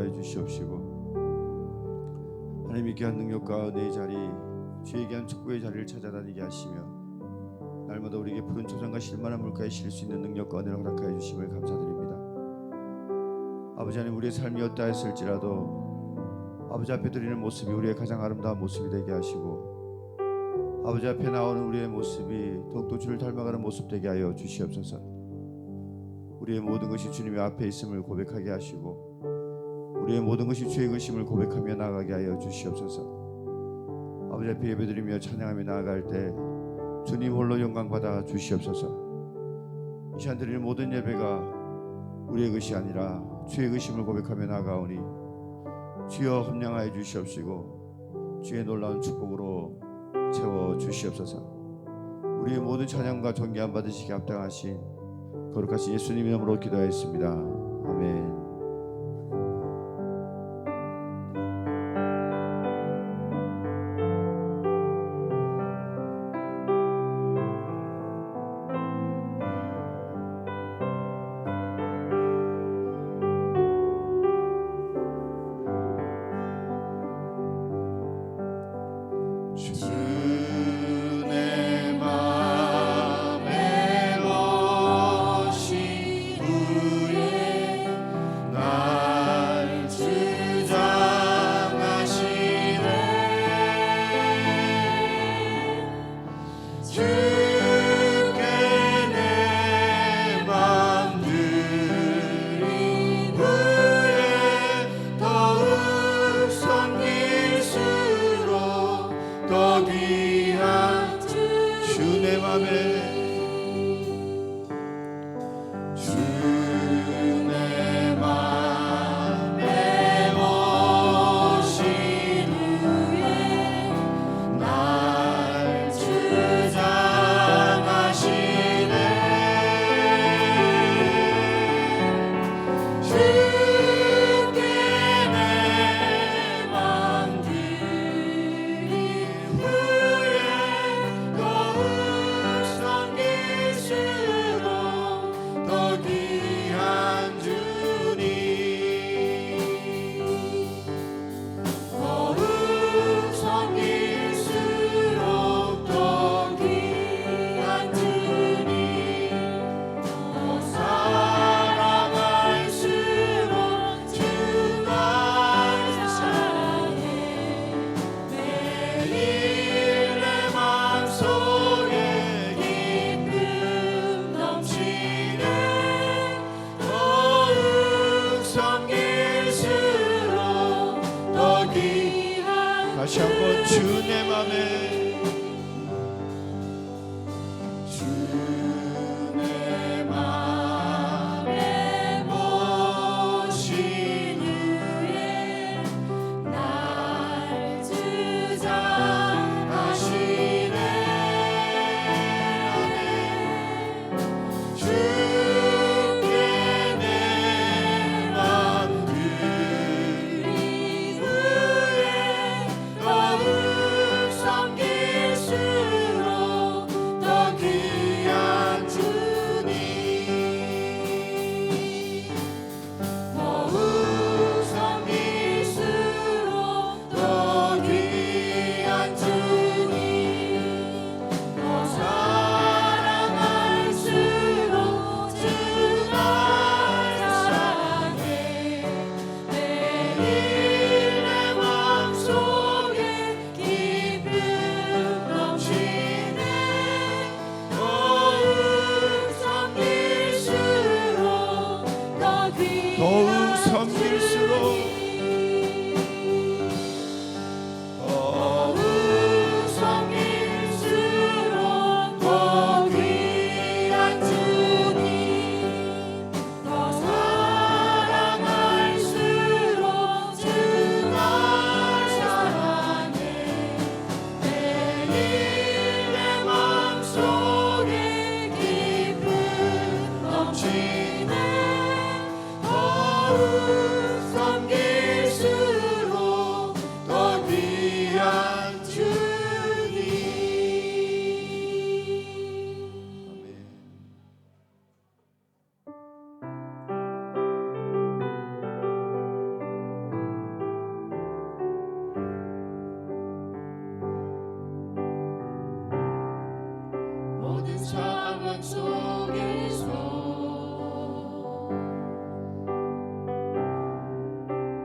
허락하여 주시옵시고, 하나님의 귀한 능력과 은혜의 자리, 주의 귀한 축복의 자리를 찾아다니게 하시며 날마다 우리에게 푸른 초장과 실만한 물가에 쉴 수 있는 능력과 은혜를 허락하여 주심을 감사드립니다. 아버지 하나님, 우리의 삶이 어떠했을지라도 아버지 앞에 드리는 모습이 우리의 가장 아름다운 모습이 되게 하시고, 아버지 앞에 나오는 우리의 모습이 더욱더 주를 닮아가는 모습 되게 하여 주시옵소서. 우리의 모든 것이 주님의 앞에 있음을 고백하게 하시고, 우리의 모든 것이 주의 것임을 고백하며 나아가게 하여 주시옵소서. 아버지 앞에 예배드리며 찬양하며 나아갈 때 주님 홀로 영광 받아 주시옵소서. 이 시간 드리는 모든 예배가 우리의 것이 아니라 주의 것임을 고백하며 나아가오니 주여 함량하여 주시옵시고 주의 놀라운 축복으로 채워 주시옵소서. 우리의 모든 찬양과 존귀함 받으시기 합당하신 거룩하신 예수님 이름으로 기도하였습니다. 아멘. 다시 한번 주 내 맘에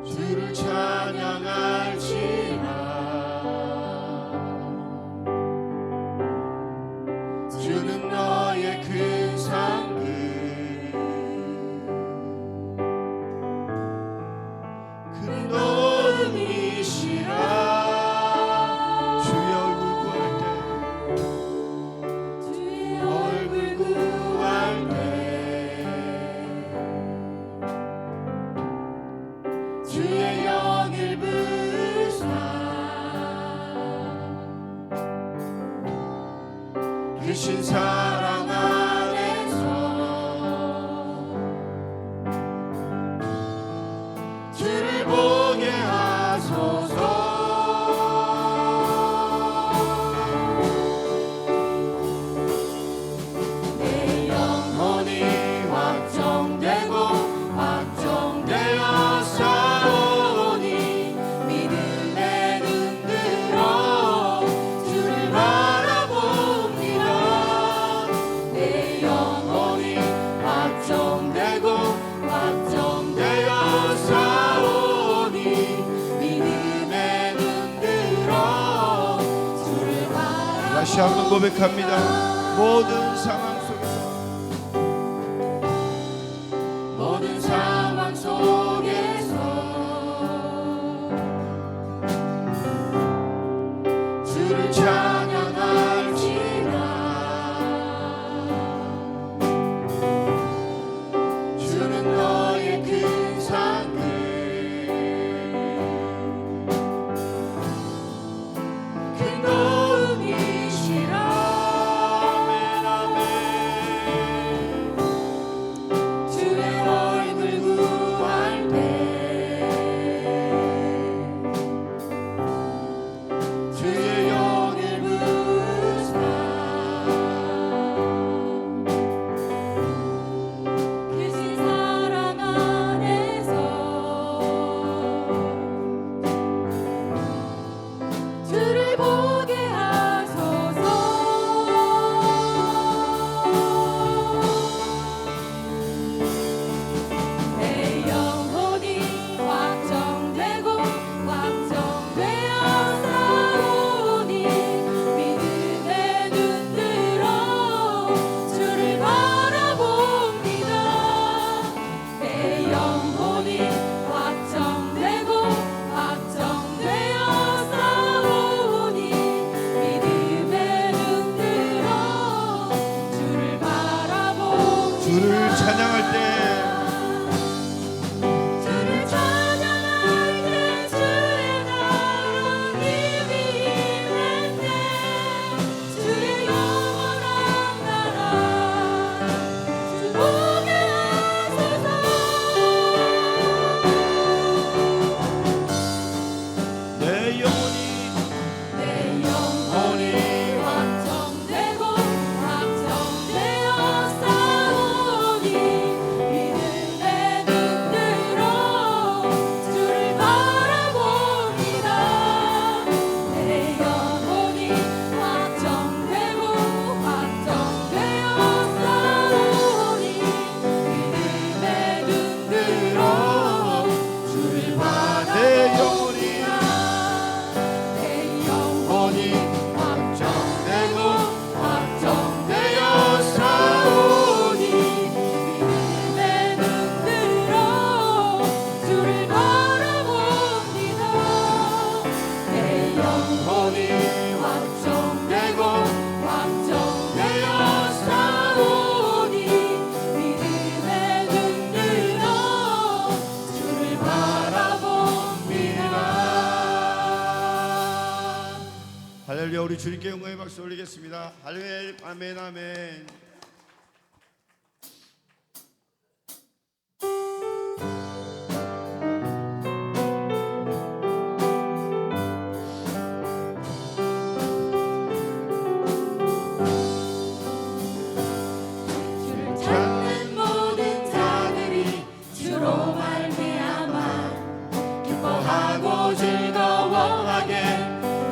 주를 찬양할지라. 주는 너의 큰 상급, 큰 도움이시라. 주의 얼굴 구할 때, 주의 얼굴 구할 때, 주의 영을 부사 크신 사랑 안에서 주를 보게 하소서. 내 영혼이 확정되고 확정되어 싸우니 믿음에 눈 들어 주를 바라봅니다. 내 영혼이 확정되고 확정되어 싸우니 믿음에 눈 들어 주를 바라봅니다. 다시 한번 고백합니다. 모든 상황 속에서, 모든 상황 속에서 주를 찬양할지라. 주는 너의 큰 상급, 큰 도움이시라. 아멘, 아멘. 주의 얼굴 구할 때, 주의 영을 부사 크신 사랑 안에서 주를 보게 하소서. 내 영혼이 확정되고 확정되어 싸우니 믿음에 눈 들어 주를 바라봅니다. 내 영혼이 확정되고 확정되어 싸우니 믿음에 눈 들어 주를 바라봅니다. 주를 찬양할 때, 주를 찬양할 때 주의 나라님이 임할 때 주의 영원한 나라 주 보게 하소서. 내 영혼이 확정되고 확정되어 싸우니 믿음에 눈 들어 주를 바라봅니다. 내 영혼이 확정되고 확정되어 싸우니 믿음에 눈 들어 주를 바라봅니다. 내 영혼이 확정되고 확정되어 싸우니 믿음에 눈 들어 주를 바라봅니다. 내 영혼이 확정되고 확정되어 싸우니 믿음에 눈 들어 주를 바라봅니다. 할렐루야. 우리 주님께 영광의 박수 올리겠습니다. 할렐루야. 아멘, 아멘. 주를 찾는 모든 자들이 주로 말미암아 기뻐하고 즐거워하게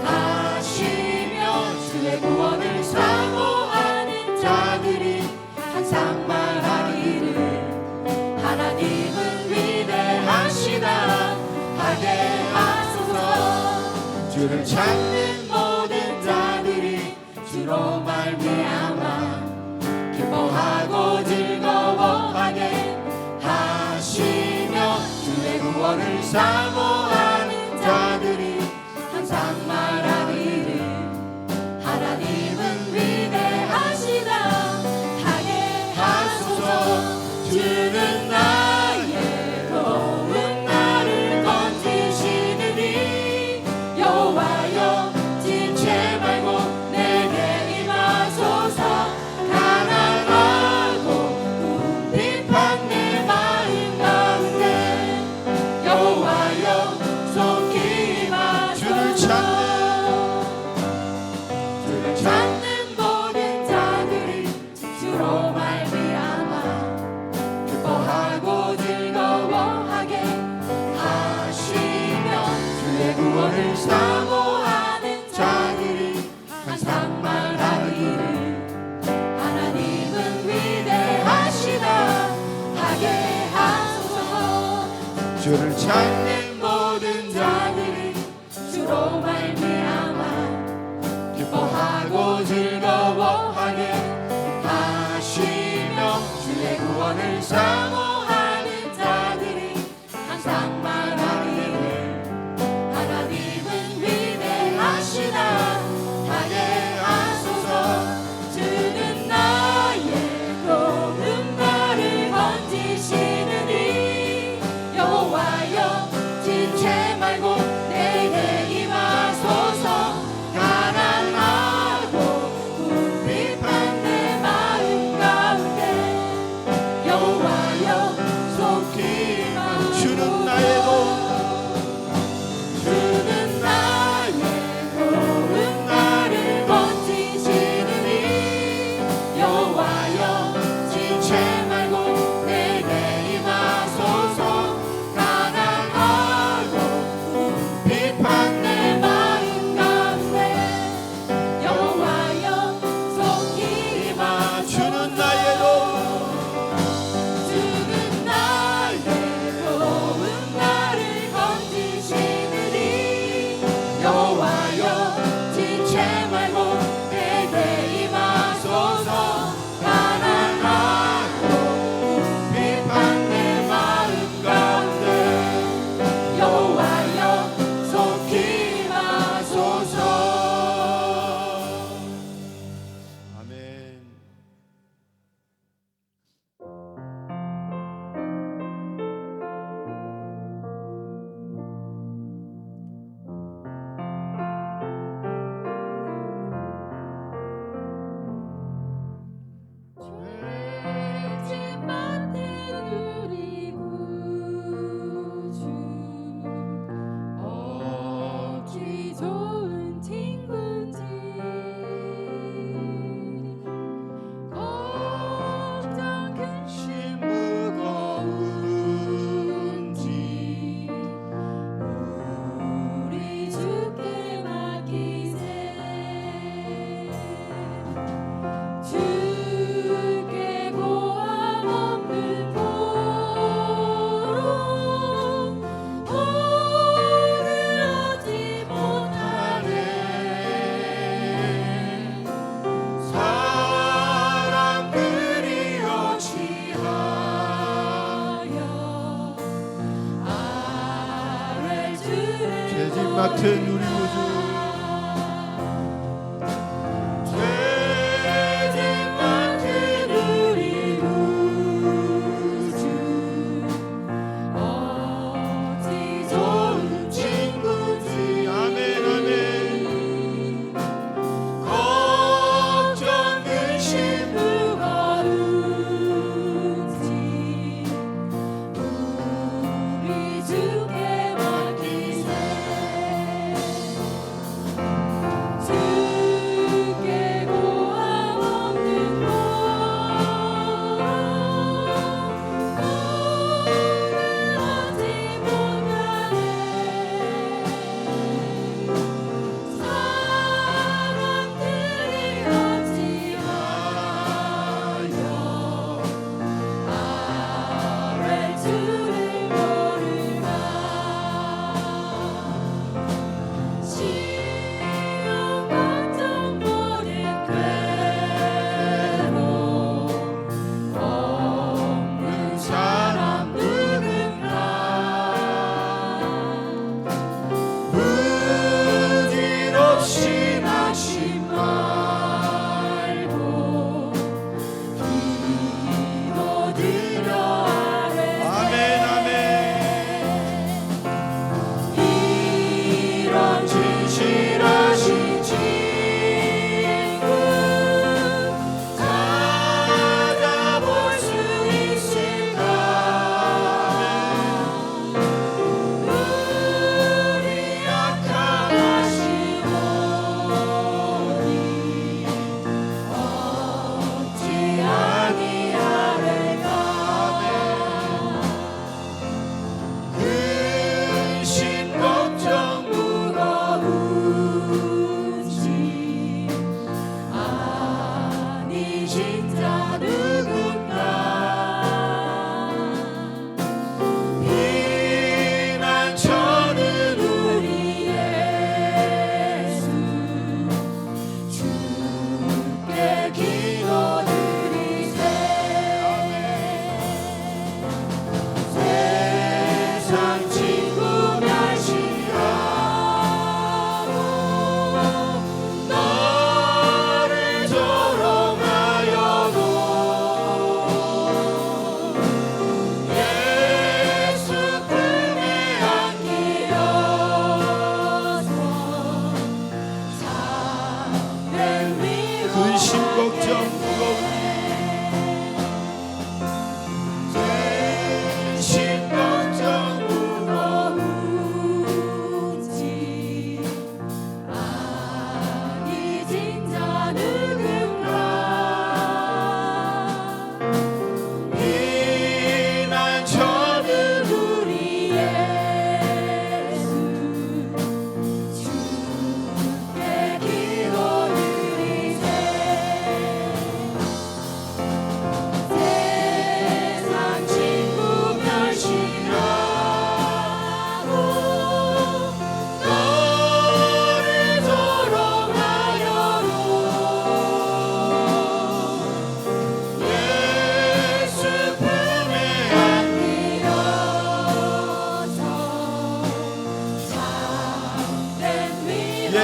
하시며 주의 구원을 사모하는 자들이 항상 말하기를 하나님은 위대하시다. 하게 하소서. 주를 찾는 모든 자들이 주로 말미암아 기뻐하고 즐거워하게 하시며 주의 구원을 사모하는 자들이 항상 말하기를 하나님은 위대하시다 하게 하소서. 주는 나의 고운 나를 건지시느니 여호와여 지체 말고 내게 임하소서. 가난하고 궁핍한 내 마음 가운데 여호와여 속히 임하소서. 주를 찾는 모든 자들이 주로 말미암아 기뻐하고 즐거워하게 하시며 주의 구원을 사모하는 자들이 항상 말하기를 하나님은 위대하시다 하게 하소서. 주를 찾는 모든 자들이 주로 말미암아 기뻐하고 즐거워하게 하시며 주의 구원을 사모하는 자들이 항상 말하기를 하나님은 위대하시다 하게 하소서. 주는 나의 고운 나를 건지시느니 여호와여 지체 말고 내게 임하소서. 가난하고 궁핍한 내 마음 가운데 여호와여 속히 임하소서. 주는 나의 도움 주는 나의 고운 나를 건지시느니 여호와여 지체 말고 내게 임하소서. 가난하고 궁핍한 내 마음 가운데 여호와여 속히 임하소서. 주는 나의 도움 주는 나의 고운 나를 건지시느니 여호와여 지체 말고 내게 임하소서. 가난하고 궁핍한 내 마음 가운데 여호와여 속히 임하소서. 아멘. 죄짐 맡은 우리 구주 어찌 좋은 친구인지 걱정 근심 무거운지 우리 주께 맡기세. 주께 고함 없는 포로 오늘 얻지 못하네. 사람들이 어찌하여 아뢰 주를 죄짐 맡은 우리 구주 죄짐 맡은 우리 구주 어찌 좋은 친구지. 아멘 아멘. 걱정 근심 무거운지 우리 주께 맡기세.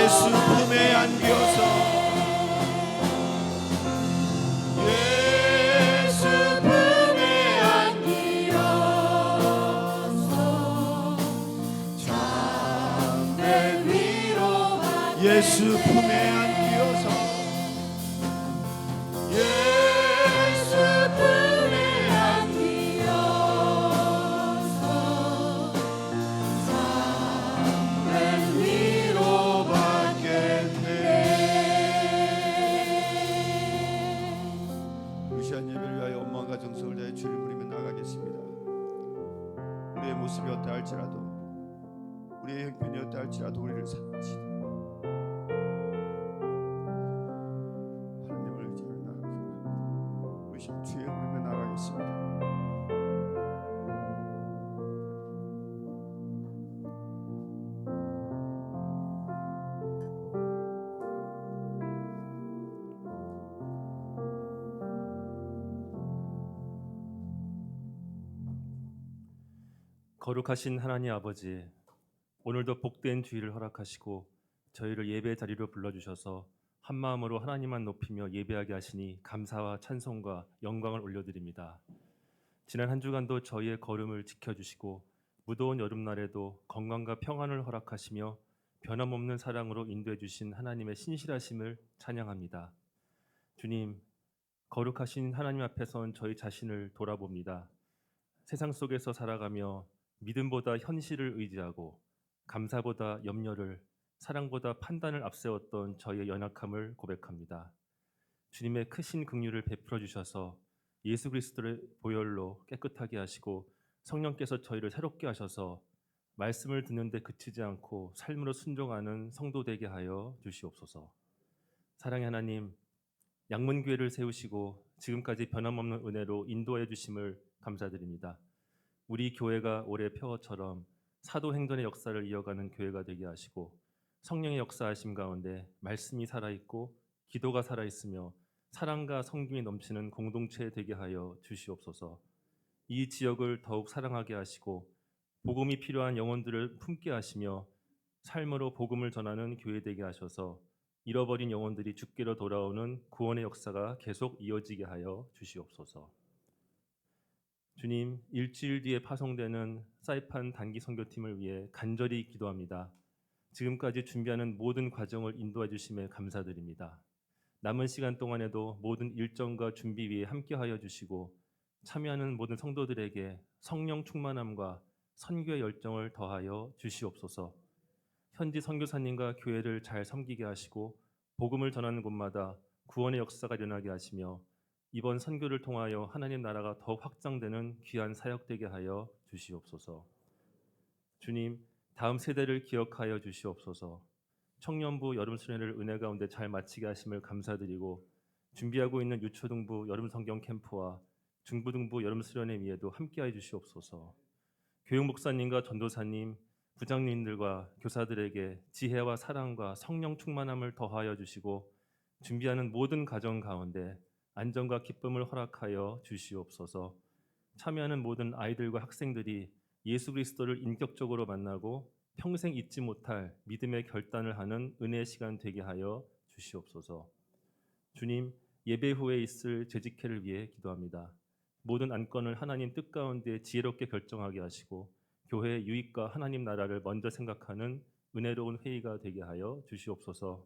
예수 품에 안기어서 예수 품에 안기어서 참된 위로 예수 품에 안기어서 예수 품에 안기어서 참된 위로 받겠네. 루시안 예배를 위하여 온 마음과 정성을 다해 주를 부리며 나가겠습니다. 우리의 모습이 어떠 할지라도 우리의 형편이 어떠 할지라도 우리를 사랑하시다 하나님을 의지하며 나가기 원합니다. 루시안 주의 부리며 나가겠습니다. 거룩하신 하나님 아버지, 오늘도 복된 주일을 허락하시고 저희를 예배 자리로 불러주셔서 한 마음으로 하나님만 높이며 예배하게 하시니 감사와 찬송과 영광을 올려드립니다. 지난 한 주간도 저희의 걸음을 지켜주시고 무더운 여름날에도 건강과 평안을 허락하시며 변함없는 사랑으로 인도해 주신 하나님의 신실하심을 찬양합니다. 주님, 거룩하신 하나님 앞에 선 저희 자신을 돌아봅니다. 세상 속에서 살아가며 믿음보다 현실을 의지하고 감사보다 염려를, 사랑보다 판단을 앞세웠던 저희의 연약함을 고백합니다. 주님의 크신 긍휼을 베풀어 주셔서 예수 그리스도의 보혈로 깨끗하게 하시고 성령께서 저희를 새롭게 하셔서 말씀을 듣는데 그치지 않고 삶으로 순종하는 성도 되게 하여 주시옵소서. 사랑의 하나님, 양문교회를 세우시고 지금까지 변함없는 은혜로 인도해 주심을 감사드립니다. 우리 교회가 올해 표어처럼 사도행전의 역사를 이어가는 교회가 되게 하시고 성령의 역사하심 가운데 말씀이 살아있고 기도가 살아있으며 사랑과 성김이 넘치는 공동체 되게 하여 주시옵소서. 이 지역을 더욱 사랑하게 하시고 복음이 필요한 영혼들을 품게 하시며 삶으로 복음을 전하는 교회 되게 하셔서 잃어버린 영혼들이 주께로 돌아오는 구원의 역사가 계속 이어지게 하여 주시옵소서. 주님, 일주일 뒤에 파송되는 사이판 단기 선교팀을 위해 간절히 기도합니다. 지금까지 준비하는 모든 과정을 인도해 주심에 감사드립니다. 남은 시간 동안에도 모든 일정과 준비 위에 함께하여 주시고 참여하는 모든 성도들에게 성령 충만함과 선교의 열정을 더하여 주시옵소서. 현지 선교사님과 교회를 잘 섬기게 하시고 복음을 전하는 곳마다 구원의 역사가 일어나게 하시며 이번 선교를 통하여 하나님 나라가 더욱 확장되는 귀한 사역 되게 하여 주시옵소서. 주님, 다음 세대를 기억하여 주시옵소서. 청년부 여름 수련회를 은혜 가운데 잘 마치게 하심을 감사드리고 준비하고 있는 유초등부 여름 성경 캠프와 중부등부 여름 수련회 위에도 함께하여 주시옵소서. 교육 목사님과 전도사님, 부장님들과 교사들에게 지혜와 사랑과 성령 충만함을 더하여 주시고 준비하는 모든 가정 가운데 안정과 기쁨을 허락하여 주시옵소서. 참여하는 모든 아이들과 학생들이 예수 그리스도를 인격적으로 만나고 평생 잊지 못할 믿음의 결단을 하는 은혜의 시간 되게 하여 주시옵소서. 주님, 예배 후에 있을 재직회를 위해 기도합니다. 모든 안건을 하나님 뜻 가운데 지혜롭게 결정하게 하시고 교회의 유익과 하나님 나라를 먼저 생각하는 은혜로운 회의가 되게 하여 주시옵소서.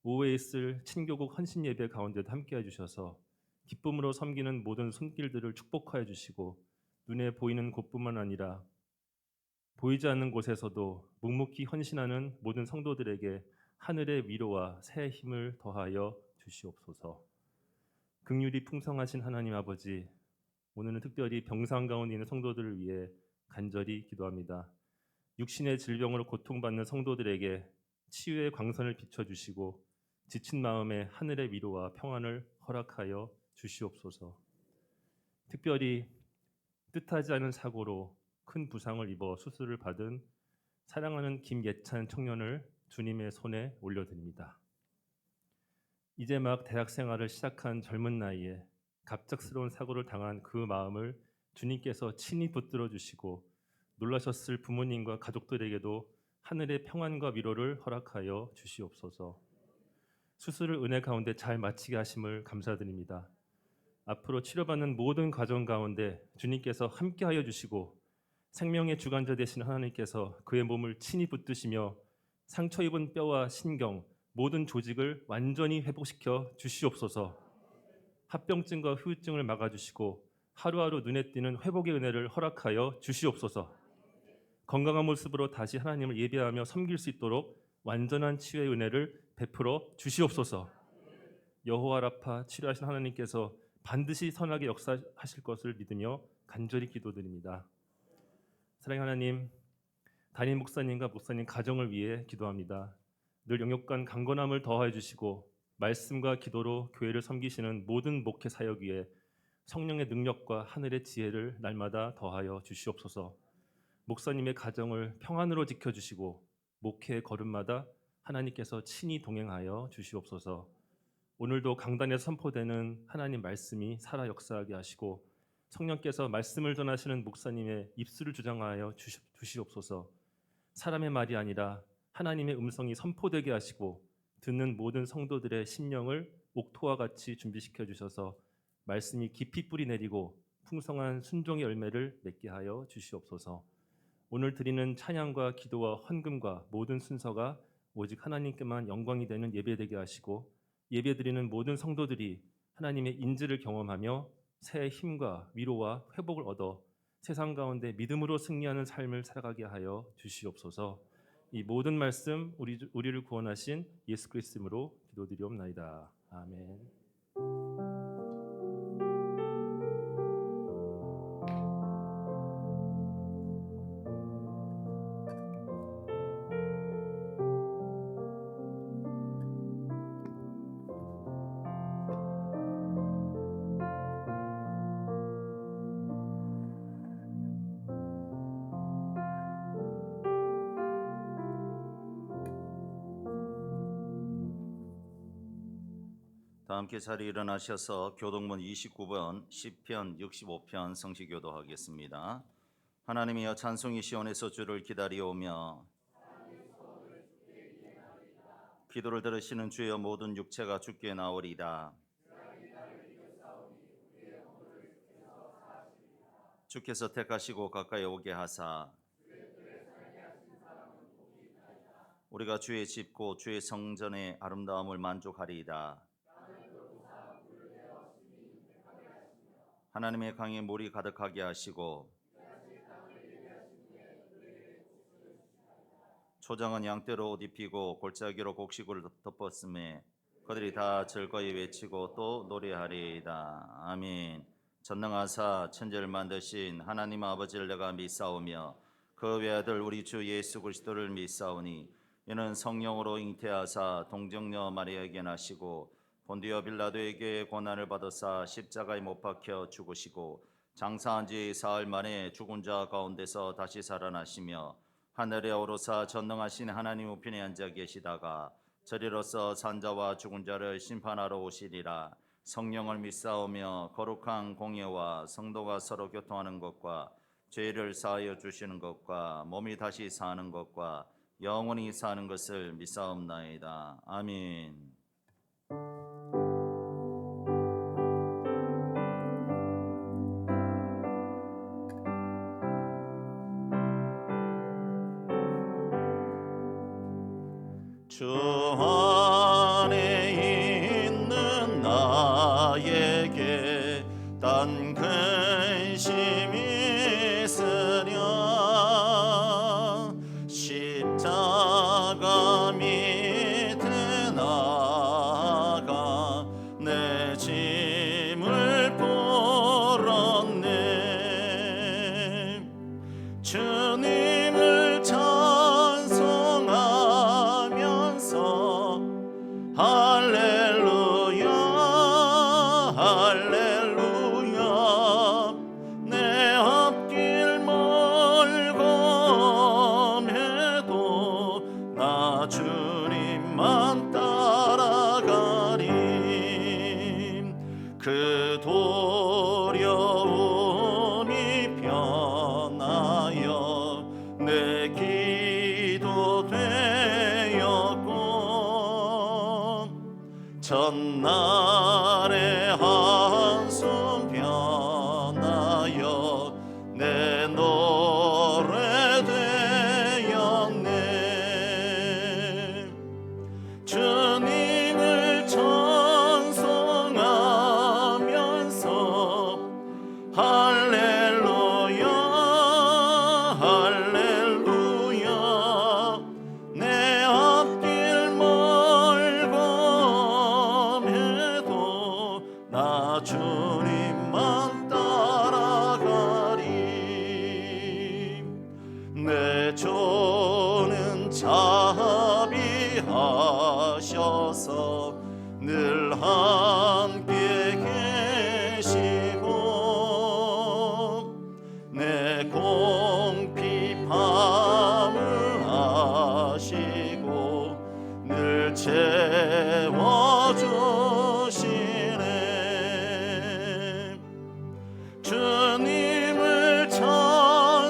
오후에 있을 친교국 헌신 예배 가운데도 함께해 주셔서 기쁨으로 섬기는 모든 손길들을 축복하여 주시고 눈에 보이는 곳뿐만 아니라 보이지 않는 곳에서도 묵묵히 헌신하는 모든 성도들에게 하늘의 위로와 새 힘을 더하여 주시옵소서. 긍휼이 풍성하신 하나님 아버지, 오늘은 특별히 병상 가운데 있는 성도들을 위해 간절히 기도합니다. 육신의 질병으로 고통받는 성도들에게 치유의 광선을 비춰주시고 지친 마음에 하늘의 위로와 평안을 허락하여 주시옵소서. 특별히 뜻하지 않은 사고로 큰 부상을 입어 수술을 받은 사랑하는 김예찬 청년을 주님의 손에 올려드립니다. 이제 막 대학 생활을 시작한 젊은 나이에 갑작스러운 사고를 당한 그 마음을 주님께서 친히 붙들어 주시고 놀라셨을 부모님과 가족들에게도 하늘의 평안과 위로를 허락하여 주시옵소서. 수술을 은혜 가운데 잘 마치게 하심을 감사드립니다. 앞으로 치료받는 모든 과정 가운데 주님께서 함께하여 주시고 생명의 주관자 되신 하나님께서 그의 몸을 친히 붙드시며 상처 입은 뼈와 신경 모든 조직을 완전히 회복시켜 주시옵소서. 합병증과 후유증을 막아주시고 하루하루 눈에 띄는 회복의 은혜를 허락하여 주시옵소서. 건강한 모습으로 다시 하나님을 예배하며 섬길 수 있도록 완전한 치유의 은혜를 베풀어 주시옵소서. 여호와 라파 치료하신 하나님께서 반드시 선하게 역사하실 것을 믿으며 간절히 기도드립니다. 사랑하는 하나님, 담임 목사님과 목사님 가정을 위해 기도합니다. 늘 영육간 강건함을 더하여 주시고 말씀과 기도로 교회를 섬기시는 모든 목회 사역 위에 성령의 능력과 하늘의 지혜를 날마다 더하여 주시옵소서. 목사님의 가정을 평안으로 지켜주시고 목회의 걸음마다 하나님께서 친히 동행하여 주시옵소서. 오늘도 강단에서 선포되는 하나님 말씀이 살아 역사하게 하시고 성령께서 말씀을 전하시는 목사님의 입술을 주장하여 주시옵소서. 사람의 말이 아니라 하나님의 음성이 선포되게 하시고 듣는 모든 성도들의 심령을 옥토와 같이 준비시켜 주셔서 말씀이 깊이 뿌리 내리고 풍성한 순종의 열매를 맺게 하여 주시옵소서. 오늘 드리는 찬양과 기도와 헌금과 모든 순서가 오직 하나님께만 영광이 되는 예배되게 하시고 예배드리는 모든 성도들이 하나님의 인지를 경험하며 새 힘과 위로와 회복을 얻어 세상 가운데 믿음으로 승리하는 삶을 살아가게 하여 주시옵소서. 이 모든 말씀 우리를 구원하신 예수 그리스도 이름으로 기도드리옵나이다. 아멘. 다 함께 자리 일어나셔서 교동문 29번 시편 65편 성시교도 하겠습니다. 하나님이여 찬송이 시온에서 주를 기다리오며 기도를 들으시는 주여 모든 육체가 주께 나오리다. 주께서 택하시고 가까이 오게 하사 우리가 주의 집고 주의 성전의 아름다움을 만족하리이다. 하나님의 강에 물이 가득하게 하시고 초장은 양떼로 옷 입히고 골짜기로 곡식을 덮었음에 그들이 다 즐거이 외치고 또 노래하리이다. 아멘. 전능하사 천지를 만드신 하나님 아버지를 내가 믿사오며 그 외아들 우리 주 예수 그리스도를 믿사오니 이는 성령으로 잉태하사 동정녀 마리아에게 나시고 본디오 빌라도에게 고난을 받으사 십자가에 못 박혀 죽으시고 장사한 지 사흘 만에 죽은 자 가운데서 다시 살아나시며 하늘에 오르사 전능하신 하나님 우편에 앉아 계시다가 저리로서 산자와 죽은 자를 심판하러 오시리라. 성령을 믿사오며 거룩한 공예와 성도가 서로 교통하는 것과 죄를 사하여 주시는 것과 몸이 다시 사는 것과 영원히 사는 것을 믿사옵나이다. 아멘. 주 안에 있는 나에게 단 근심이 있으랴 십자가 밑에 나가 내 짐을 풀었네. 주님을 할렐루야 할렐루야 내 앞길 멀고 나 주님만 따라가리. 그 두려움이 변하여 내 기도 전날의 한숨 변하여 내 노래 되었네. 주님을 찬송하면서 할렐루야 할렐루야 내 앞길 멀고 나 주님만 따라가리. 내 주는 자비하셔서 늘 함께 계시고 내 공핍함을 아시고 늘 채워주시네. 주님을 찬송하면서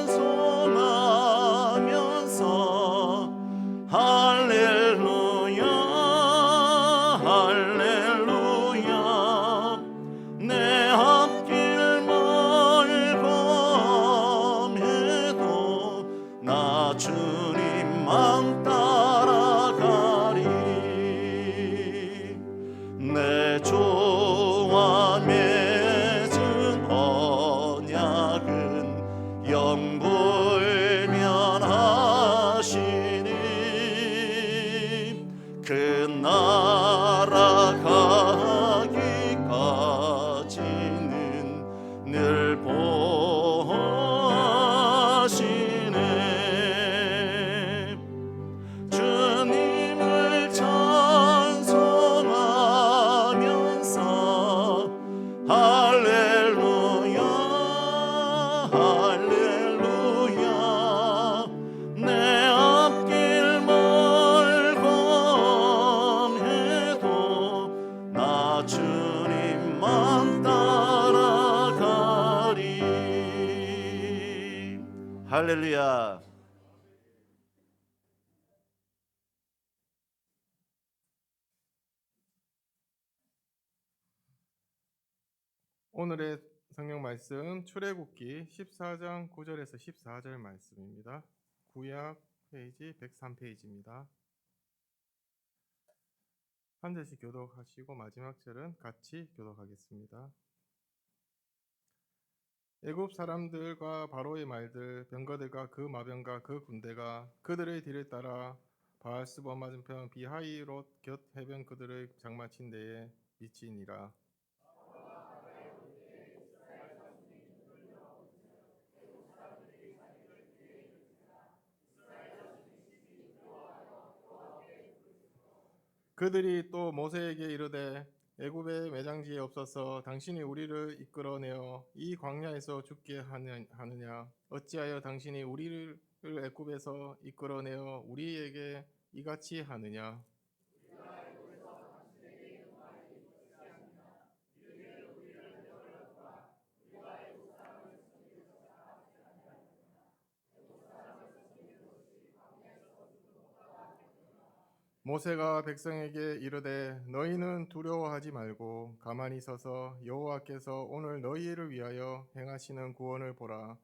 할렐루야 할렐루야 내 앞길 멀고 나 주님만 따라가리. 내 주와 맺은 언약은 영불면하시니 그 나라 가기까지는 늘 보시네. 주님을 찬송하면서 할렐루야 할렐루야 내 앞길 멀고 나 주님만 따라가리. 할렐루야. 오늘의 성경 말씀 출애굽기 14장 9절에서 14절 말씀입니다. 구약 페이지 103페이지입니다. 한 절씩 교독하시고 마지막 절은 같이 교독하겠습니다. 애굽 사람들과 바로의 말들, 병거들과 그 마병과 그 군대가 그들의 뒤를 따라 바알스본 맞은편 비하이롯 곁 해변 그들의 장마친 데에 미치니라. 그들이 또 모세에게 이르되 애굽의 매장지에 없어서 당신이 우리를 이끌어내어 이 광야에서 죽게 하느냐? 어찌하여 당신이 우리를 애굽에서 이끌어내어 우리에게 이같이 하느냐? 모세가 백성에게 이르되 너희는 두려워하지 말고 가만히 서서 여호와께서 오늘 너희를 위하여 행하시는 구원을 보라.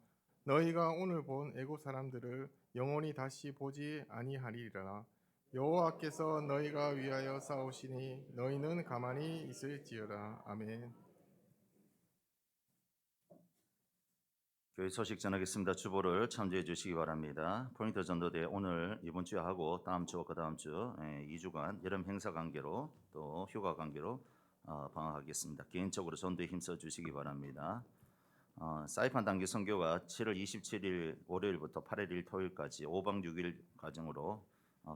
너희가 오늘 본 애굽 사람들을 영원히 다시 보지 아니하리라. 여호와께서 너희가 위하여 싸우시니 너희는 가만히 있을지어다. 아멘. 교회 소식 전하겠습니다. 주보를 참조해 주시기 바랍니다. 포인트 전도대 오늘 이번 주에 하고 다음 주와 그 다음 주 2주간 여름 행사 관계로 또 휴가 관계로 방학하겠습니다. 개인적으로 전도에 힘써 주시기 바랍니다. 사이판 단기 선교가 7월 27일 월요일부터 8일 토요일까지 5박 6일 과정으로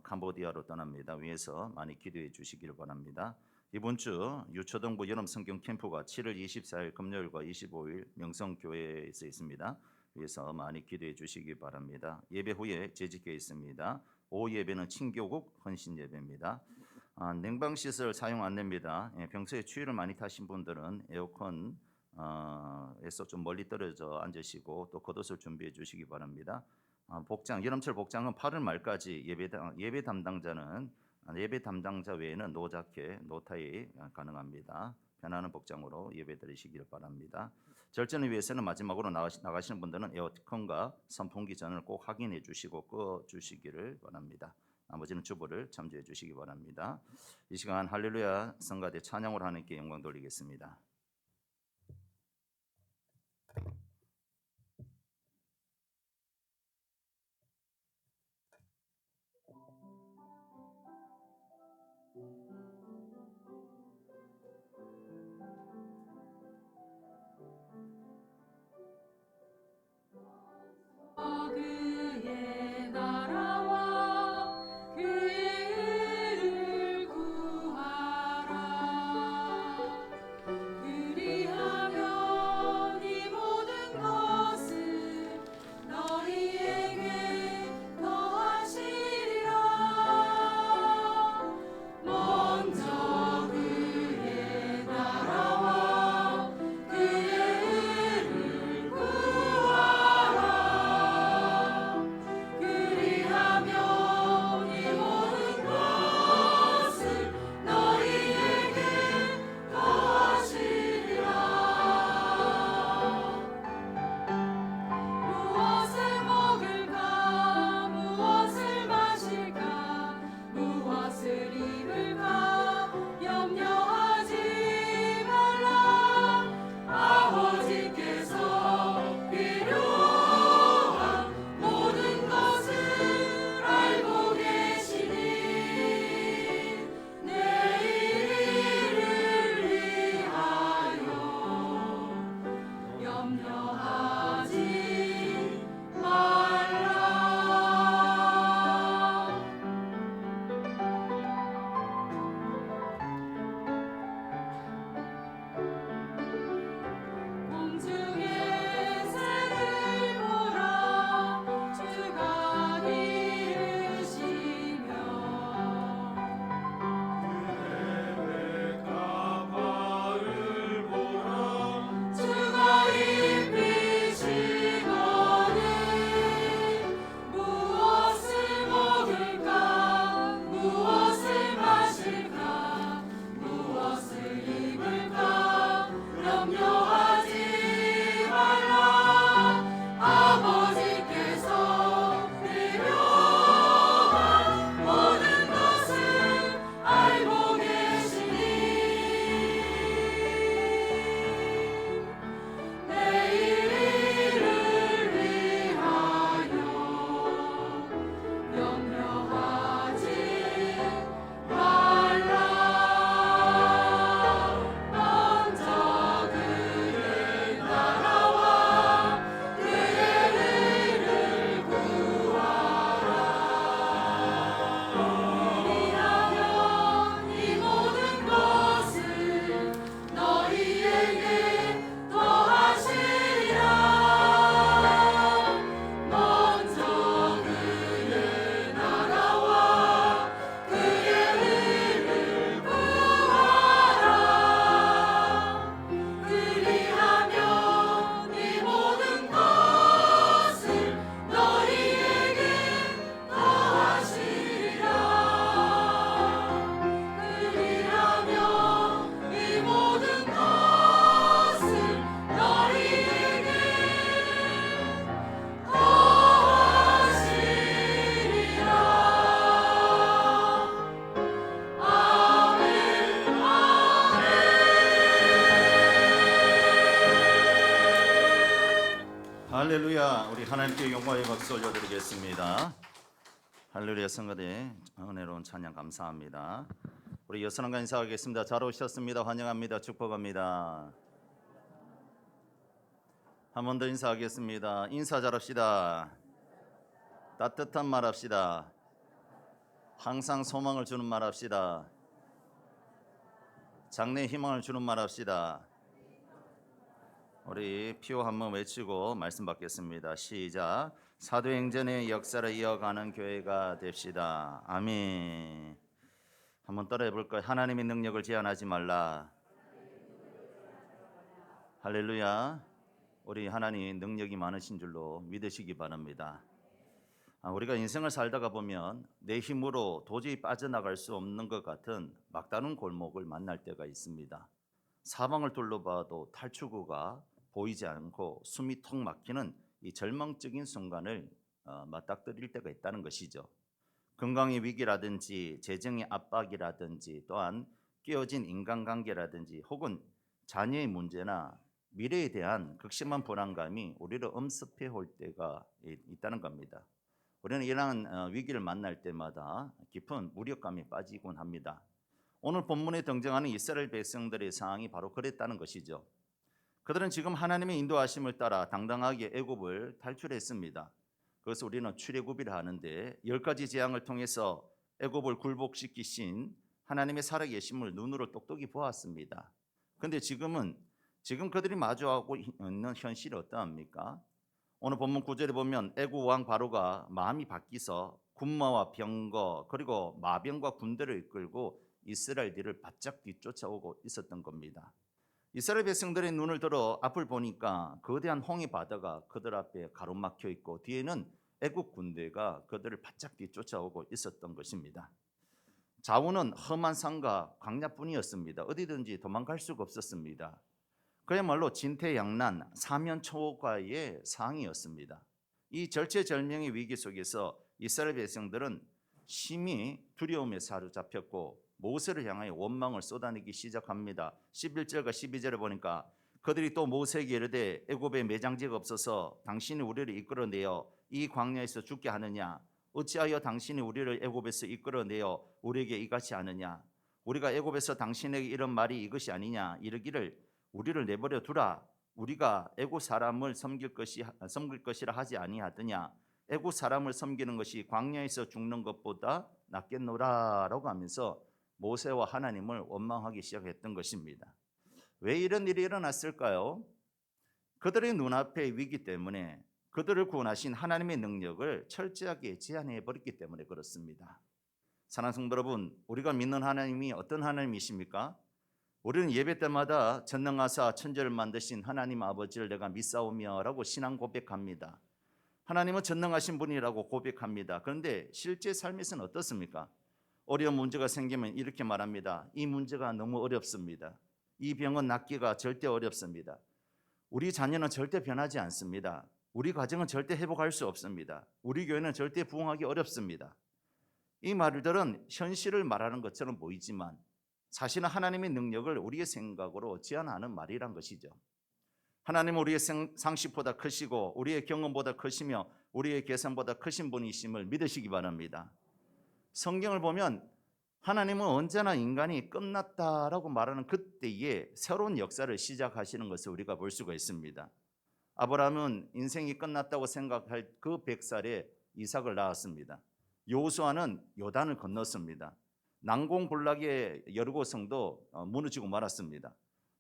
캄보디아로 떠납니다. 위에서 많이 기도해 주시길 바랍니다. 이번 주 유초등부 여름 성경 캠프가 7월 24일 금요일과 25일 명성교회에서 있습니다. 위에서 많이 기도해 주시기 바랍니다. 예배 후에 재직회 있습니다. 오후 예배는 친교국 헌신 예배입니다. 냉방 시설 사용 안내입니다. 평소에 추위를 많이 타신 분들은 에어컨 에서 좀 멀리 떨어져 앉으시고 또 겉옷을 준비해 주시기 바랍니다. 복장 여름철 복장은 8월 말까지 예배 담당자는 예배 담당자 외에는 노자켓, 노타이 가능합니다. 편안한 복장으로 예배 드리시길 바랍니다. 절전을 위해서는 마지막으로 나가시는 분들은 에어컨과 선풍기 전을 꼭 확인해 주시고 꺼 주시기를 바랍니다. 나머지는 주보를 참조해 주시기 바랍니다. 이 시간 할렐루야 성가대 찬양으로 하나님께 영광 돌리겠습니다. 그의 나라와 그의 의를 구하라. 그리하면 이 모든 것을 너희에게 더하시리라. 먼저 그의 나라와 그의 의를 구하라. 그리하면 이 모든 것을 너희에게 더하시리라. 무엇을 먹을까 무엇을 마실까 무엇을 입을까 염려하지 말라. 아버지께서 필요한 모든 것을 알고 계시니 내일을 위하여 염려하지 말라. 공중의 새를 보라. 주가 기르시며 주가 입히시거늘 무엇을 먹을까 무엇을 마실까 무엇을 입을까 염려하지 말라. 아버지께서 필요한 모든 것을 알고 계시니 내일을 위하여 염려하지 말라. 먼저 그의 나라와 그의 의를 구하라. 그리하면 이 모든 것을 너희에게 더하시리라. 먼저 그의 나라와 그의 의를 구하라. 그리하면 이 모든 것을 너희에게 더하시리라. 그리하면 이 모든 것을 너희에게 더하시리라. 아멘. 할렐루야. 우리 하나님께 영광의 박수 올려드리겠습니다. 할렐루야 성가대 은혜로운 찬양 감사합니다. 우리 여선왕과 인사하겠습니다. 잘 오셨습니다. 환영합니다. 축복합니다. 한 번 더 인사하겠습니다. 인사 잘합시다. 따뜻한 말 합시다. 항상 소망을 주는 말 합시다. 장래 희망을 주는 말 합시다. 우리 피오 한번 외치고 말씀 받겠습니다. 시작. 사도행전의 역사를 이어가는 교회가 됩시다. 아멘. 한번 따라해 볼까요? 하나님의 능력을 제한하지 말라. 할렐루야. 우리 하나님 능력이 많으신 줄로 믿으시기 바랍니다. 우리가 인생을 살다가 보면 내 힘으로 도저히 빠져나갈 수 없는 것 같은 막다른 골목을 만날 때가 있습니다. 사방을 둘러봐도 탈출구가 보이지 않고 숨이 턱 막히는 이 절망적인 순간을 맞닥뜨릴 때가 있다는 것이죠. 건강의 위기라든지 재정의 압박이라든지 또한 깨어진 인간관계라든지 혹은 자녀의 문제나 미래에 대한 극심한 불안감이 우리를 엄습해 올 때가 있다는 겁니다. 우리는 이러한 위기를 만날 때마다 깊은 무력감에 빠지곤 합니다. 오늘 본문에 등장하는 이스라엘 백성들의 상황이 바로 그랬다는 것이죠. 그들은 지금 하나님의 인도하심을 따라 당당하게 애굽을 탈출했습니다. 그것을 우리는 출애굽이라 하는데 10가지 재앙을 통해서 애굽을 굴복시키신 하나님의 살아계심을 눈으로 똑똑히 보았습니다. 그런데 지금 그들이 마주하고 있는 현실이 어떠합니까? 오늘 본문 9절에 보면 애굽 왕 바로가 마음이 바뀌서 군마와 병거 그리고 마병과 군대를 이끌고 이스라엘들을 바짝 뒤쫓아오고 있었던 겁니다. 이스라엘 백성들의 눈을 들어 앞을 보니까 거대한 홍해 바다가 그들 앞에 가로막혀 있고 뒤에는 애굽 군대가 그들을 바짝 뒤쫓아오고 있었던 것입니다. 좌우는 험한 산과 광야뿐이었습니다. 어디든지 도망갈 수가 없었습니다. 그야말로 진퇴양난, 사면초가의 상황이었습니다. 이 절체절명의 위기 속에서 이스라엘 백성들은 심히 두려움에 사로잡혔고 모세를 향하여 원망을 쏟아내기 시작합니다. 11절과 12절에 보니까 그들이 또 모세에게 이르되 애굽에 매장지가 없어서 당신이 우리를 이끌어내어 이 광야에서 죽게 하느냐? 어찌하여 당신이 우리를 애굽에서 이끌어내어 우리에게 이같이 하느냐? 우리가 애굽에서 당신에게 이런 말이 이것이 아니냐? 이르기를 우리를 내버려 두라. 우리가 애굽 사람을 섬길 것이라 하지 아니하더냐? 애굽 사람을 섬기는 것이 광야에서 죽는 것보다 낫겠노라라고 하면서 모세와 하나님을 원망하기 시작했던 것입니다. 왜 이런 일이 일어났을까요? 그들의 눈앞의 위기 때문에 그들을 구원하신 하나님의 능력을 철저하게 제한해 버렸기 때문에 그렇습니다. 사랑하는 성도 여러분, 우리가 믿는 하나님이 어떤 하나님이십니까? 우리는 예배 때마다 전능하사 천지를 만드신 하나님 아버지를 내가 믿사오며 라고 신앙 고백합니다. 하나님은 전능하신 분이라고 고백합니다. 그런데 실제 삶에서는 어떻습니까? 어려운 문제가 생기면 이렇게 말합니다. 이 문제가 너무 어렵습니다. 이 병은 낫기가 절대 어렵습니다. 우리 자녀는 절대 변하지 않습니다. 우리 가정은 절대 회복할 수 없습니다. 우리 교회는 절대 부흥하기 어렵습니다. 이 말들은 현실을 말하는 것처럼 보이지만 사실은 하나님의 능력을 우리의 생각으로 제한하는 말이란 것이죠. 하나님은 우리의 상식보다 크시고 우리의 경험보다 크시며 우리의 계산보다 크신 분이심을 믿으시기 바랍니다. 성경을 보면 하나님은 언제나 인간이 끝났다라고 말하는 그때에 새로운 역사를 시작하시는 것을 우리가 볼 수가 있습니다. 아브라함은 인생이 끝났다고 생각할 그 100살에 이삭을 낳았습니다. 여호수아는 요단을 건넜습니다. 난공불락의 여리고 성도 무너지고 말았습니다.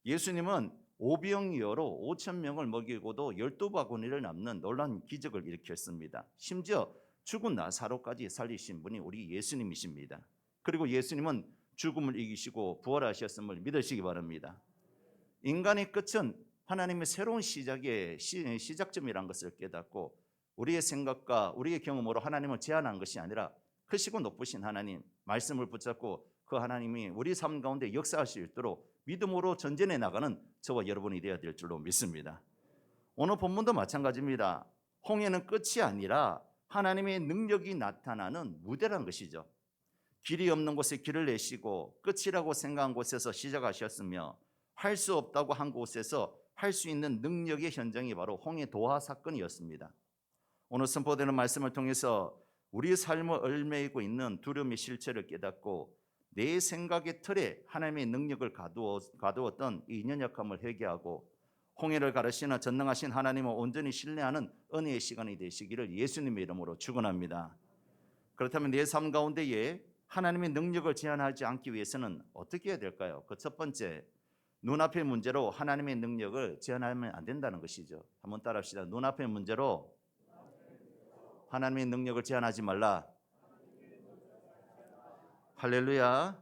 예수님은 오병이어로 5,000명을 먹이고도 12바구니를 남는 놀라운 기적을 일으켰습니다. 심지어 죽은 나사로까지 살리신 분이 우리 예수님이십니다. 그리고 예수님은 죽음을 이기시고 부활하셨음을 믿으시기 바랍니다. 인간의 끝은 하나님의 새로운 시작의 시작점이라는 것을 깨닫고 우리의 생각과 우리의 경험으로 하나님을 제한한 것이 아니라 크시고 높으신 하나님 말씀을 붙잡고 그 하나님이 우리 삶 가운데 역사할 수 있도록 믿음으로 전진해 나가는 저와 여러분이 되어야 될 줄로 믿습니다. 오늘 본문도 마찬가지입니다. 홍해는 끝이 아니라 하나님의 능력이 나타나는 무대라는 것이죠. 길이 없는 곳에 길을 내시고 끝이라고 생각한 곳에서 시작하셨으며 할 수 없다고 한 곳에서 할 수 있는 능력의 현장이 바로 홍해 도하 사건이었습니다. 오늘 선포되는 말씀을 통해서 우리의 삶을 얽매이고 있는 두려움의 실체를 깨닫고 내 생각의 틀에 하나님의 능력을 가두었던 이 연약함을 회개하고 홍해를 가르시는 전능하신 하나님을 온전히 신뢰하는 은혜의 시간이 되시기를 예수님의 이름으로 축원합니다. 그렇다면 내 삶 가운데에 하나님의 능력을 제한하지 않기 위해서는 어떻게 해야 될까요? 그 첫 번째, 눈앞의 문제로 하나님의 능력을 제한하면 안 된다는 것이죠. 한번 따라합시다. 눈앞의 문제로 하나님의 능력을 제한하지 말라. 할렐루야.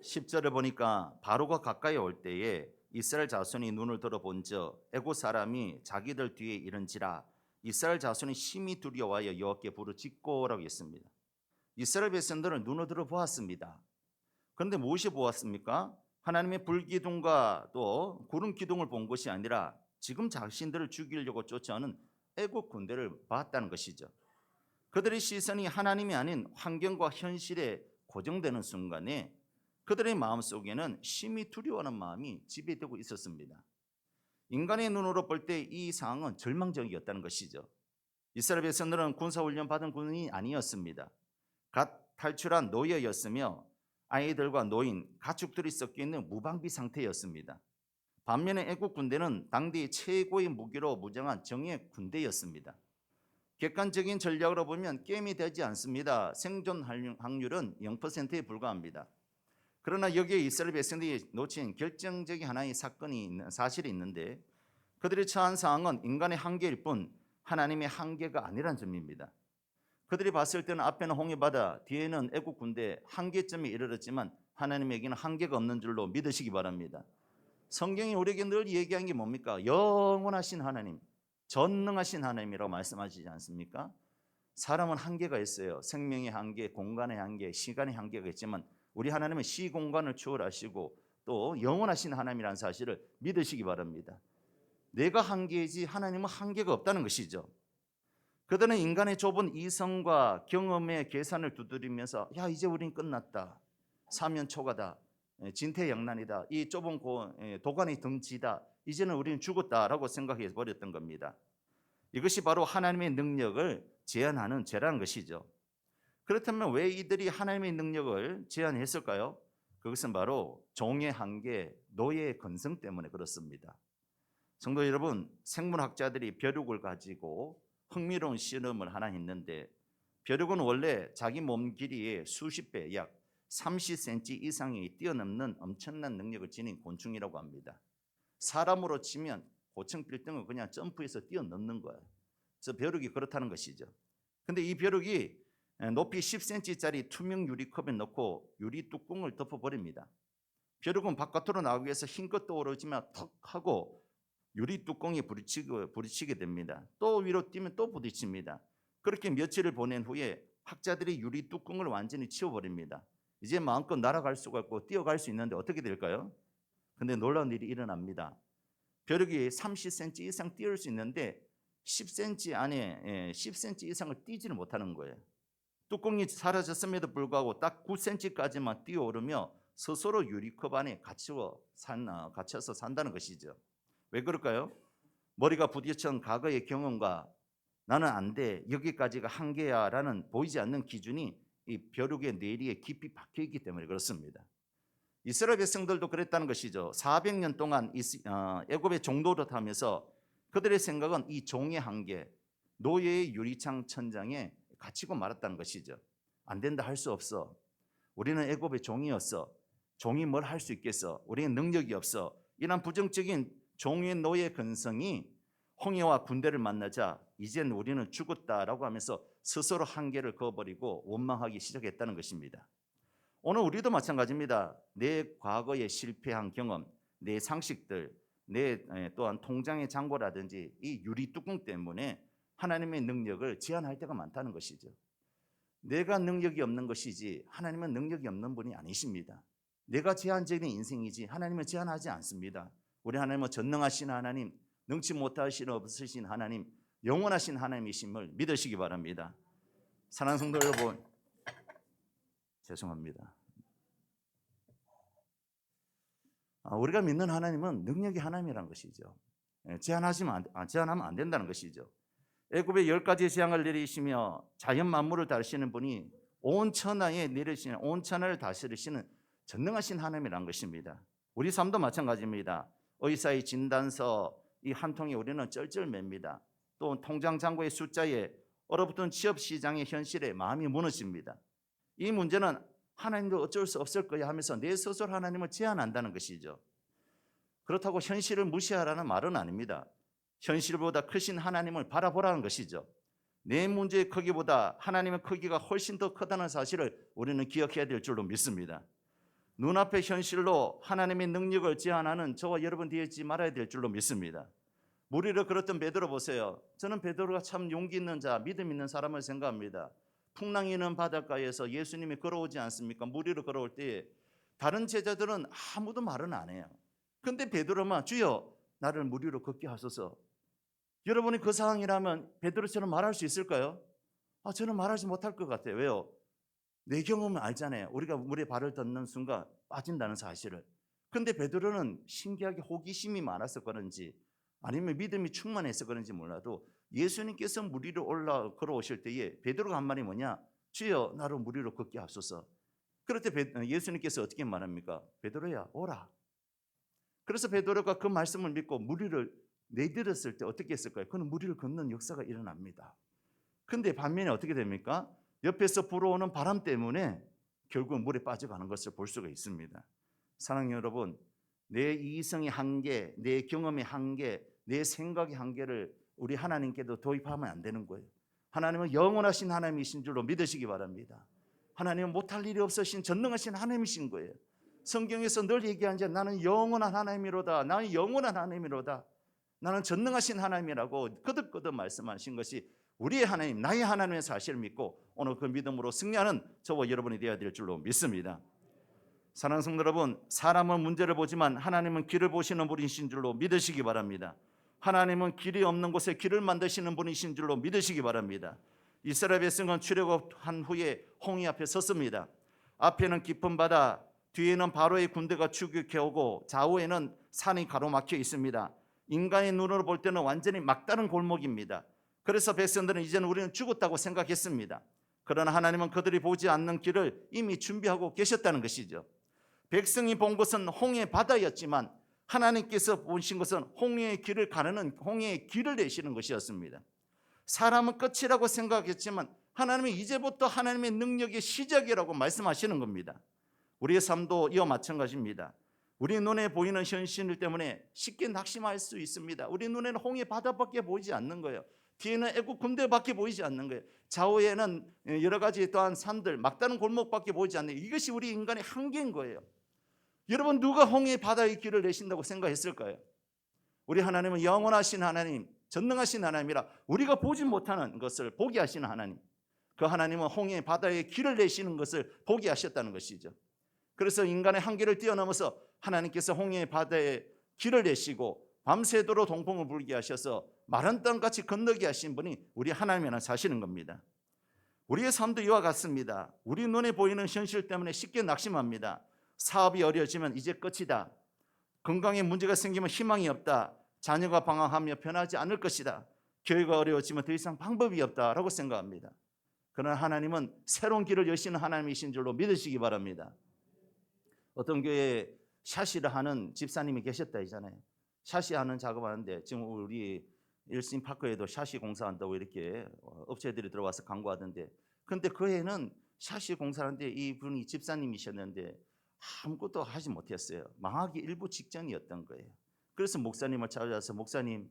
10절을 보니까 바로가 가까이 올 때에 이스라엘 자손이 눈을 들어본즉 애굽 사람이 자기들 뒤에 이른지라 이스라엘 자손이 심히 두려워하여 여호와께 부르짖고라고 했습니다. 이스라엘 백성들은 눈을 들어 보았습니다. 그런데 무엇이 보았습니까? 하나님의 불기둥과 또 구름 기둥을 본 것이 아니라 지금 자신들을 죽이려고 쫓아오는 애국 군대를 봤다는 것이죠. 그들의 시선이 하나님이 아닌 환경과 현실에 고정되는 순간에 그들의 마음속에는 심히 두려워하는 마음이 지배되고 있었습니다. 인간의 눈으로 볼 때 이 상황은 절망적이었다는 것이죠. 이스라엘 백성들은 군사훈련 받은 군인이 아니었습니다. 갓 탈출한 노예였으며 아이들과 노인, 가축들이 섞여 있는 무방비 상태였습니다. 반면에 애국 군대는 당대의 최고의 무기로 무장한 정예 군대였습니다. 객관적인 전략으로 보면 게임이 되지 않습니다. 생존 확률은 0%에 불과합니다. 그러나 여기에 이스라엘 백성들이 놓친 결정적인 하나의 사실이 있는데 그들이 처한 상황은 인간의 한계일 뿐 하나님의 한계가 아니란 점입니다. 그들이 봤을 때는 앞에는 홍해바다, 뒤에는 애국 군대, 한계점에 이르렀지만 하나님에게는 한계가 없는 줄로 믿으시기 바랍니다. 성경이 우리에게 늘 얘기한 게 뭡니까? 영원하신 하나님, 전능하신 하나님이라고 말씀하시지 않습니까? 사람은 한계가 있어요. 생명의 한계, 공간의 한계, 시간의 한계가 있지만 우리 하나님은 시공간을 초월하시고 또 영원하신 하나님이라는 사실을 믿으시기 바랍니다. 내가 한계이지 하나님은 한계가 없다는 것이죠. 그들은 인간의 좁은 이성과 경험의 계산을 두드리면서 야 이제 우린 끝났다. 사면 초가다. 진퇴양난이다. 이 좁은 도관의 덩치다. 이제는 우리는 죽었다라고 생각해 버렸던 겁니다. 이것이 바로 하나님의 능력을 제한하는 죄라는 것이죠. 그렇다면 왜 이들이 하나님의 능력을 제한했을까요? 그것은 바로 종의 한계, 노예의 건성 때문에 그렇습니다. 성도 여러분, 생물학자들이 벼룩을 가지고 흥미로운 실험을 하나 했는데 벼룩은 원래 자기 몸 길이의 수십 배, 약 30cm 이상이 뛰어넘는 엄청난 능력을 지닌 곤충이라고 합니다. 사람으로 치면 고층 빌딩을 그냥 점프해서 뛰어넘는 거예요. 그래서 벼룩이 그렇다는 것이죠. 근데 이 벼룩이 높이 10cm짜리 투명 유리컵에 넣고 유리 뚜껑을 덮어버립니다. 벼룩은 바깥으로 나가기 위해서 힘껏 떠오르지만 턱 하고 유리 뚜껑이 부딪히게 됩니다. 또 위로 뛰면 또 부딪힙니다. 그렇게 며칠을 보낸 후에 학자들이 유리 뚜껑을 완전히 치워버립니다. 이제 마음껏 날아갈 수가 있고 뛰어갈 수 있는데 어떻게 될까요? 근데 놀라운 일이 일어납니다. 벼룩이 30cm 이상 뛰어올 수 있는데 10cm 안에 10cm 이상을 뛰지는 못하는 거예요. 뚜껑이 사라졌음에도 불구하고 딱 9cm까지만 뛰어오르며 스스로 유리컵 안에 갇혀서 산다는 것이죠. 왜 그럴까요? 머리가 부딪힌 과거의 경험과 나는 안 돼, 여기까지가 한계야 라는 보이지 않는 기준이 이 벼룩의 뇌리에 깊이 박혀있기 때문에 그렇습니다. 이스라엘 백성들도 그랬다는 것이죠. 400년 동안 애굽의 종노릇 하면서 그들의 생각은 이 종의 한계, 노예의 유리창 천장에 갇히고 말았다는 것이죠. 안 된다, 할 수 없어. 우리는 애굽의 종이었어. 종이 뭘 할 수 있겠어. 우리는 능력이 없어. 이런 부정적인 종의 노예 근성이 홍해와 군대를 만나자 이젠 우리는 죽었다라고 하면서 스스로 한계를 그어버리고 원망하기 시작했다는 것입니다. 오늘 우리도 마찬가지입니다. 내 과거에 실패한 경험, 내 상식들, 내 또한 통장의 잔고라든지 이 유리 뚜껑 때문에 하나님의 능력을 제한할 때가 많다는 것이죠. 내가 능력이 없는 것이지 하나님은 능력이 없는 분이 아니십니다. 내가 제한적인 인생이지 하나님은 제한하지 않습니다. 우리 하나님은 전능하신 하나님, 능치 못하신 없으신 하나님, 영원하신 하나님이심을 믿으시기 바랍니다. 사랑하는 성도 여러분, 죄송합니다. 우리가 믿는 하나님은 능력의 하나님이라는 것이죠. 제한하면 안 된다는 것이죠. 애굽에 10가지 재앙을 내리시며 자연 만물을 다스리시는 분이 온 천하에 내리시는 온 천하를 다스리시는 전능하신 하나님이라는 것입니다. 우리 삶도 마찬가지입니다. 의사의 진단서 이 한 통에 우리는 쩔쩔맵니다. 또 통장 잔고의 숫자에 얼어붙은 취업 시장의 현실에 마음이 무너집니다. 이 문제는 하나님도 어쩔 수 없을 거야 하면서 내 스스로 하나님을 제한한다는 것이죠. 그렇다고 현실을 무시하라는 말은 아닙니다. 현실보다 크신 하나님을 바라보라는 것이죠. 내 문제의 크기보다 하나님의 크기가 훨씬 더 크다는 사실을 우리는 기억해야 될 줄로 믿습니다. 눈앞의 현실로 하나님의 능력을 제한하는 저와 여러분 되지 말아야 될 줄로 믿습니다. 물 위로 걸었던 베드로 보세요. 저는 베드로가 참 용기 있는 자, 믿음 있는 사람을 생각합니다. 풍랑이 있는 바닷가에서 예수님이 걸어오지 않습니까? 물 위로 걸어올 때 다른 제자들은 아무도 말은 안 해요. 근데 베드로만 주여 나를 물 위로 걷게 하소서. 여러분이 그 상황이라면 베드로처럼 말할 수 있을까요? 저는 말하지 못할 것 같아요. 왜요? 내 경험은 알잖아요. 우리가 물에 발을 딛는 순간 빠진다는 사실을. 근데 베드로는 신기하게 호기심이 많아서 그런지 아니면 믿음이 충만해서 그런지 몰라도 예수님께서 물 위로 걸어오실 때에 베드로가 한 말이 뭐냐? 주여 나를 물 위로 걷게 하소서. 그럴 때 예수님께서 어떻게 말합니까? 베드로야 오라. 그래서 베드로가 그 말씀을 믿고 물 위를 내딛었을 때 어떻게 했을까요? 그는 물 위를 걷는 역사가 일어납니다. 근데 반면에 어떻게 됩니까? 옆에서 불어오는 바람 때문에 결국 물에 빠져가는 것을 볼 수가 있습니다. 사랑하는 여러분, 내 이성의 한계, 내 경험의 한계, 내 생각의 한계를 우리 하나님께도 도입하면 안 되는 거예요. 하나님은 영원하신 하나님이신 줄로 믿으시기 바랍니다. 하나님은 못할 일이 없으신 전능하신 하나님이신 거예요. 성경에서 늘 얘기하는 나는 영원한 하나님이로다. 나는 영원한 하나님이로다. 나는 전능하신 하나님이라고 거듭거듭 말씀하신 것이 우리의 하나님, 나의 하나님의 사실을 믿고 오늘 그 믿음으로 승리하는 저와 여러분이 되어야 될 줄로 믿습니다. 사랑하는 성도 여러분, 사람은 문제를 보지만 하나님은 길을 보시는 분이신 줄로 믿으시기 바랍니다. 하나님은 길이 없는 곳에 길을 만드시는 분이신 줄로 믿으시기 바랍니다. 이스라엘 백성은 출애굽한 후에 홍해 앞에 섰습니다. 앞에는 깊은 바다, 뒤에는 바로의 군대가 추격해오고 좌우에는 산이 가로막혀 있습니다. 인간의 눈으로 볼 때는 완전히 막다른 골목입니다. 그래서 백성들은 이제는 우리는 죽었다고 생각했습니다. 그러나 하나님은 그들이 보지 않는 길을 이미 준비하고 계셨다는 것이죠. 백성이 본 것은 홍해 바다였지만 하나님께서 보신 것은 홍해의 길을 가르는 홍해의 길을 내시는 것이었습니다. 사람은 끝이라고 생각했지만 하나님은 이제부터 하나님의 능력의 시작이라고 말씀하시는 겁니다. 우리의 삶도 이와 마찬가지입니다. 우리 눈에 보이는 현실 때문에 쉽게 낙심할 수 있습니다. 우리 눈에는 홍해 바다밖에 보이지 않는 거예요. 뒤에는 애국 군대밖에 보이지 않는 거예요. 좌우에는 여러 가지 또한 산들, 막다른 골목밖에 보이지 않는 거예요. 이것이 우리 인간의 한계인 거예요. 여러분, 누가 홍해 바다의 길을 내신다고 생각했을까요? 우리 하나님은 영원하신 하나님, 전능하신 하나님이라 우리가 보지 못하는 것을 보게 하시는 하나님. 그 하나님은 홍해 바다의 길을 내시는 것을 보게 하셨다는 것이죠. 그래서 인간의 한계를 뛰어넘어서 하나님께서 홍해 바다의 길을 내시고 밤새도록 동풍을 불게 하셔서 마른 땅같이 건너게 하신 분이 우리 하나님이라는 사실인 겁니다. 우리의 삶도 이와 같습니다. 우리 눈에 보이는 현실 때문에 쉽게 낙심합니다. 사업이 어려워지면 이제 끝이다. 건강에 문제가 생기면 희망이 없다. 자녀가 방황하며 변하지 않을 것이다. 교회가 어려워지면 더 이상 방법이 없다라고 생각합니다. 그러나 하나님은 새로운 길을 여시는 하나님이신 줄로 믿으시기 바랍니다. 어떤 교회에 샤시를 하는 집사님이 계셨다 있잖아요. 샤시 하는 작업하는데 지금 우리 일신파크에도 샤시 공사한다고 이렇게 업체들이 들어와서 광고하던데, 근데 그 해는 샤시 공사하는데 이분이 집사님이셨는데 아무것도 하지 못했어요. 망하기 일부 직전이었던 거예요. 그래서 목사님을 찾아서 목사님,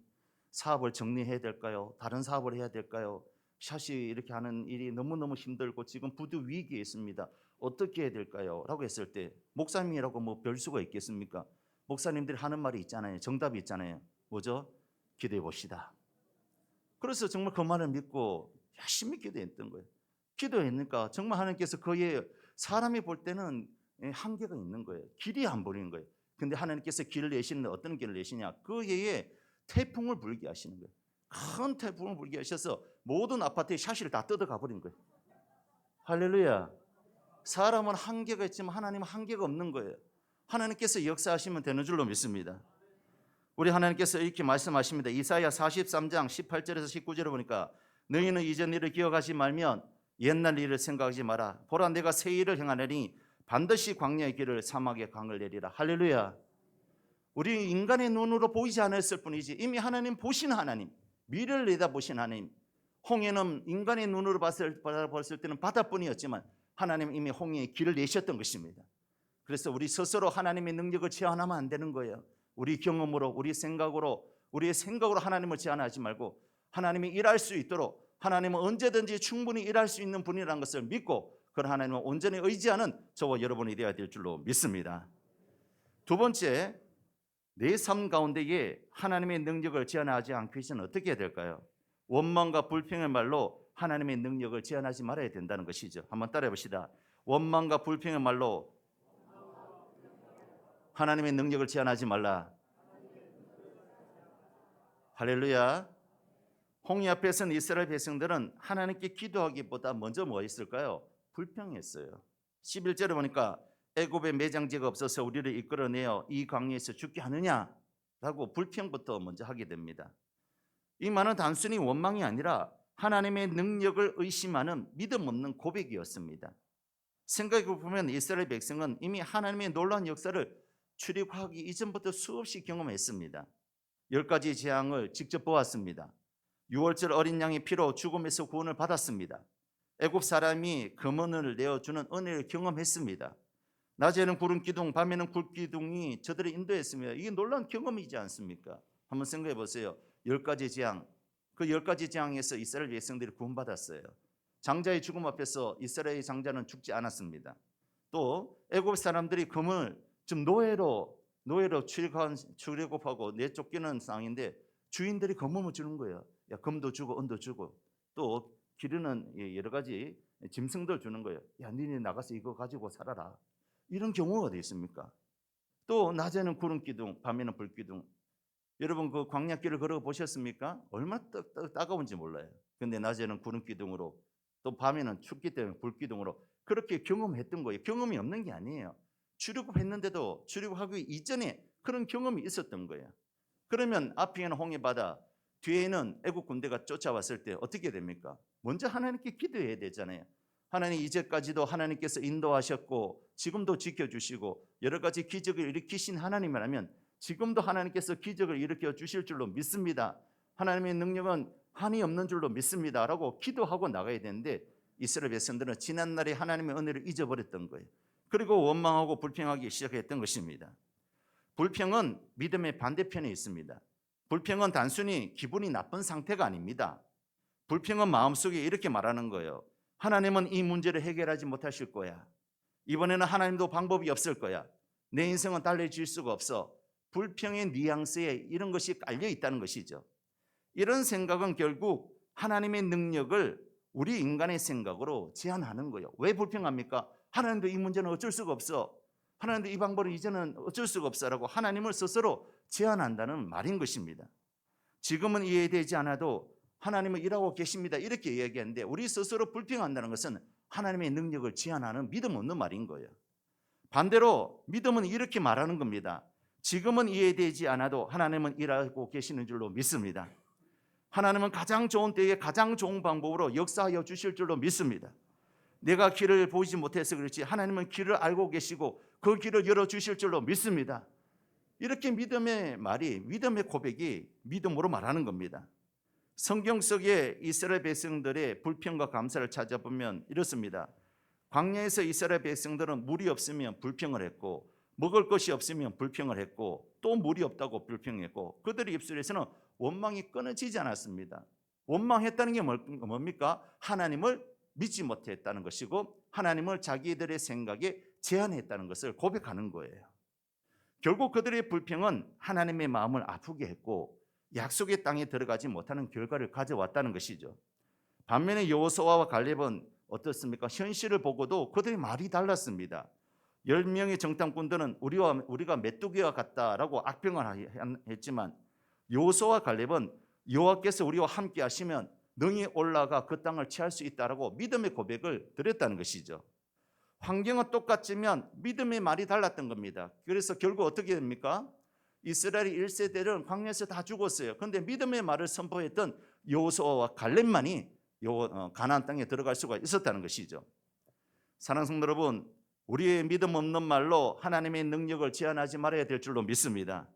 사업을 정리해야 될까요? 다른 사업을 해야 될까요? 샷이 이렇게 하는 일이 너무너무 힘들고 지금 부도 위기에 있습니다. 어떻게 해야 될까요? 라고 했을 때 목사님이라고 뭐 별 수가 있겠습니까? 목사님들이 하는 말이 있잖아요. 정답이 있잖아요. 뭐죠? 기도해 봅시다. 그래서 정말 그 말을 믿고 열심히 기도했던 거예요. 기도했으니까 정말 하나님께서 그의 사람이 볼 때는 한계가 있는 거예요. 길이 안 보이는 거예요. 근데 하나님께서 길을 내시는데 어떤 길을 내시냐? 그 해에 태풍을 불게 하시는 거예요. 큰 태풍을 불게 하셔서 모든 아파트의 샤시를 다 뜯어가 버린 거예요. 할렐루야. 사람은 한계가 있지만 하나님은 한계가 없는 거예요. 하나님께서 역사하시면 되는 줄로 믿습니다. 우리 하나님께서 이렇게 말씀하십니다. 이사야 43장 18절에서 19절을 보니까 너희는 이전 일을 기억하지 말면 옛날 일을 생각하지 마라. 보라 내가 새 일을 행하느니 반드시 광야의 길을 사막의 강을 내리라. 할렐루야. 우리 인간의 눈으로 보이지 않았을 뿐이지 이미 하나님 보신 하나님, 미래를 내다보신 하나님. 홍해는 인간의 눈으로 봤을 때는 바다뿐이었지만 하나님 이미 홍해의 길을 내셨던 것입니다. 그래서 우리 스스로 하나님의 능력을 제한하면 안 되는 거예요. 우리 경험으로, 우리 생각으로, 우리의 생각으로 하나님을 제한하지 말고 하나님이 일할 수 있도록 하나님은 언제든지 충분히 일할 수 있는 분이라는 것을 믿고 그런 하나님을 온전히 의지하는 저와 여러분이 되어야 될 줄로 믿습니다. 두 번째, 내 삶 가운데에 하나님의 능력을 제한하지 않기 위해서는 어떻게 해야 될까요? 원망과 불평의 말로 하나님의 능력을 제한하지 말아야 된다는 것이죠. 한번 따라해 봅시다. 원망과 불평의 말로 하나님의 능력을 제한하지 말라. 할렐루야. 홍해 앞에서는 이스라엘 백성들은 하나님께 기도하기보다 먼저 뭐 했을까요? 불평했어요. 11절에 보니까 애굽에 매장지가 없어서 우리를 이끌어내어 이 광야에서 죽게 하느냐라고 불평부터 먼저 하게 됩니다. 이 말은 단순히 원망이 아니라 하나님의 능력을 의심하는 믿음 없는 고백이었습니다. 생각해 보면 이스라엘 백성은 이미 하나님의 놀라운 역사를 출입하기 이전부터 수없이 경험했습니다. 10가지 재앙을 직접 보았습니다. 6월절 어린 양의 피로 죽음에서 구원을 받았습니다. 애굽 사람이 금은을 내어주는 은혜를 경험했습니다. 낮에는 구름 기둥, 밤에는 불 기둥이 저들을 인도했습니다. 이게 놀라운 경험이지 않습니까? 한번 생각해 보세요. 10가지 재앙, 그 10가지 재앙에서 이스라엘 백성들이 구원받았어요. 장자의 죽음 앞에서 이스라엘 장자는 죽지 않았습니다. 또 애굽 사람들이 금을 좀 노예로 출애굽하고 내쫓기는 상황인데 주인들이 금을 주는 거예요. 야, 금도 주고 은도 주고 또 기르는 여러 가지 짐승들 주는 거예요. 야, 니네 나가서 이거 가지고 살아라. 이런 경우가 어디 있습니까? 또 낮에는 구름 기둥, 밤에는 불 기둥. 여러분 그 광야길을 걸어 보셨습니까? 얼마나 따가운지 몰라요. 근데 낮에는 구름 기둥으로 또 밤에는 춥기 때문에 불 기둥으로 그렇게 경험했던 거예요. 경험이 없는 게 아니에요. 출애굽했는데도 출애굽하기 이전에 그런 경험이 있었던 거예요. 그러면 앞에는 홍해 바다, 뒤에는 애국 군대가 쫓아왔을 때 어떻게 됩니까? 먼저 하나님께 기도해야 되잖아요. 하나님 이제까지도 하나님께서 인도하셨고 지금도 지켜주시고 여러 가지 기적을 일으키신 하나님이라면 지금도 하나님께서 기적을 일으켜 주실 줄로 믿습니다. 하나님의 능력은 한이 없는 줄로 믿습니다 라고 기도하고 나가야 되는데 이스라엘 백성들은 지난날에 하나님의 은혜를 잊어버렸던 거예요. 그리고 원망하고 불평하기 시작했던 것입니다. 불평은 믿음의 반대편에 있습니다. 불평은 단순히 기분이 나쁜 상태가 아닙니다. 불평은 마음속에 이렇게 말하는 거예요. 하나님은 이 문제를 해결하지 못하실 거야. 이번에는 하나님도 방법이 없을 거야. 내 인생은 달라질 수가 없어. 불평의 뉘앙스에 이런 것이 깔려 있다는 것이죠. 이런 생각은 결국 하나님의 능력을 우리 인간의 생각으로 제한하는 거예요. 왜 불평합니까? 하나님도 이 문제는 어쩔 수가 없어. 하나님도 이 방법은 이제는 어쩔 수가 없어라고 하나님을 스스로 제한한다는 말인 것입니다. 지금은 이해되지 않아도 하나님은 일하고 계십니다. 이렇게 이야기하는데 우리 스스로 불평한다는 것은 하나님의 능력을 제한하는 믿음 없는 말인 거예요. 반대로 믿음은 이렇게 말하는 겁니다. 지금은 이해되지 않아도 하나님은 일하고 계시는 줄로 믿습니다. 하나님은 가장 좋은 때에 가장 좋은 방법으로 역사하여 주실 줄로 믿습니다. 내가 길을 보이지 못해서 그렇지 하나님은 길을 알고 계시고 그 길을 열어주실 줄로 믿습니다. 이렇게 믿음의 말이, 믿음의 고백이 믿음으로 말하는 겁니다. 성경 속에 이스라엘 백성들의 불평과 감사를 찾아보면 이렇습니다. 광야에서 이스라엘 백성들은 물이 없으면 불평을 했고 먹을 것이 없으면 불평을 했고 또 물이 없다고 불평했고 그들의 입술에서는 원망이 끊어지지 않았습니다. 원망했다는 게 뭡니까? 하나님을 믿지 못했다는 것이고 하나님을 자기들의 생각에 제한했다는 것을 고백하는 거예요. 결국 그들의 불평은 하나님의 마음을 아프게 했고 약속의 땅에 들어가지 못하는 결과를 가져왔다는 것이죠. 반면에 여호수아와 갈렙은 어떻습니까? 현실을 보고도 그들의 말이 달랐습니다. 10명의 정탐꾼들은 우리가 메뚜기와 같다라고 악평을 했지만 여호수아와 갈렙은 여호와께서 우리와 함께 하시면 능히 올라가 그 땅을 취할 수 있다라고 믿음의 고백을 드렸다는 것이죠. 환경은 똑같지만 믿음의 말이 달랐던 겁니다. 그래서 결국 어떻게 됩니까? 이스라엘 1세대는 광야에서 다 죽었어요. 그런데 믿음의 말을 선포했던 여호수아와 갈렙만이 가나안 땅에 들어갈 수가 있었다는 것이죠. 사랑하는 성도 여러분, 우리의 믿음 없는 말로 하나님의 능력을 제한하지 말아야 될 줄로 믿습니다.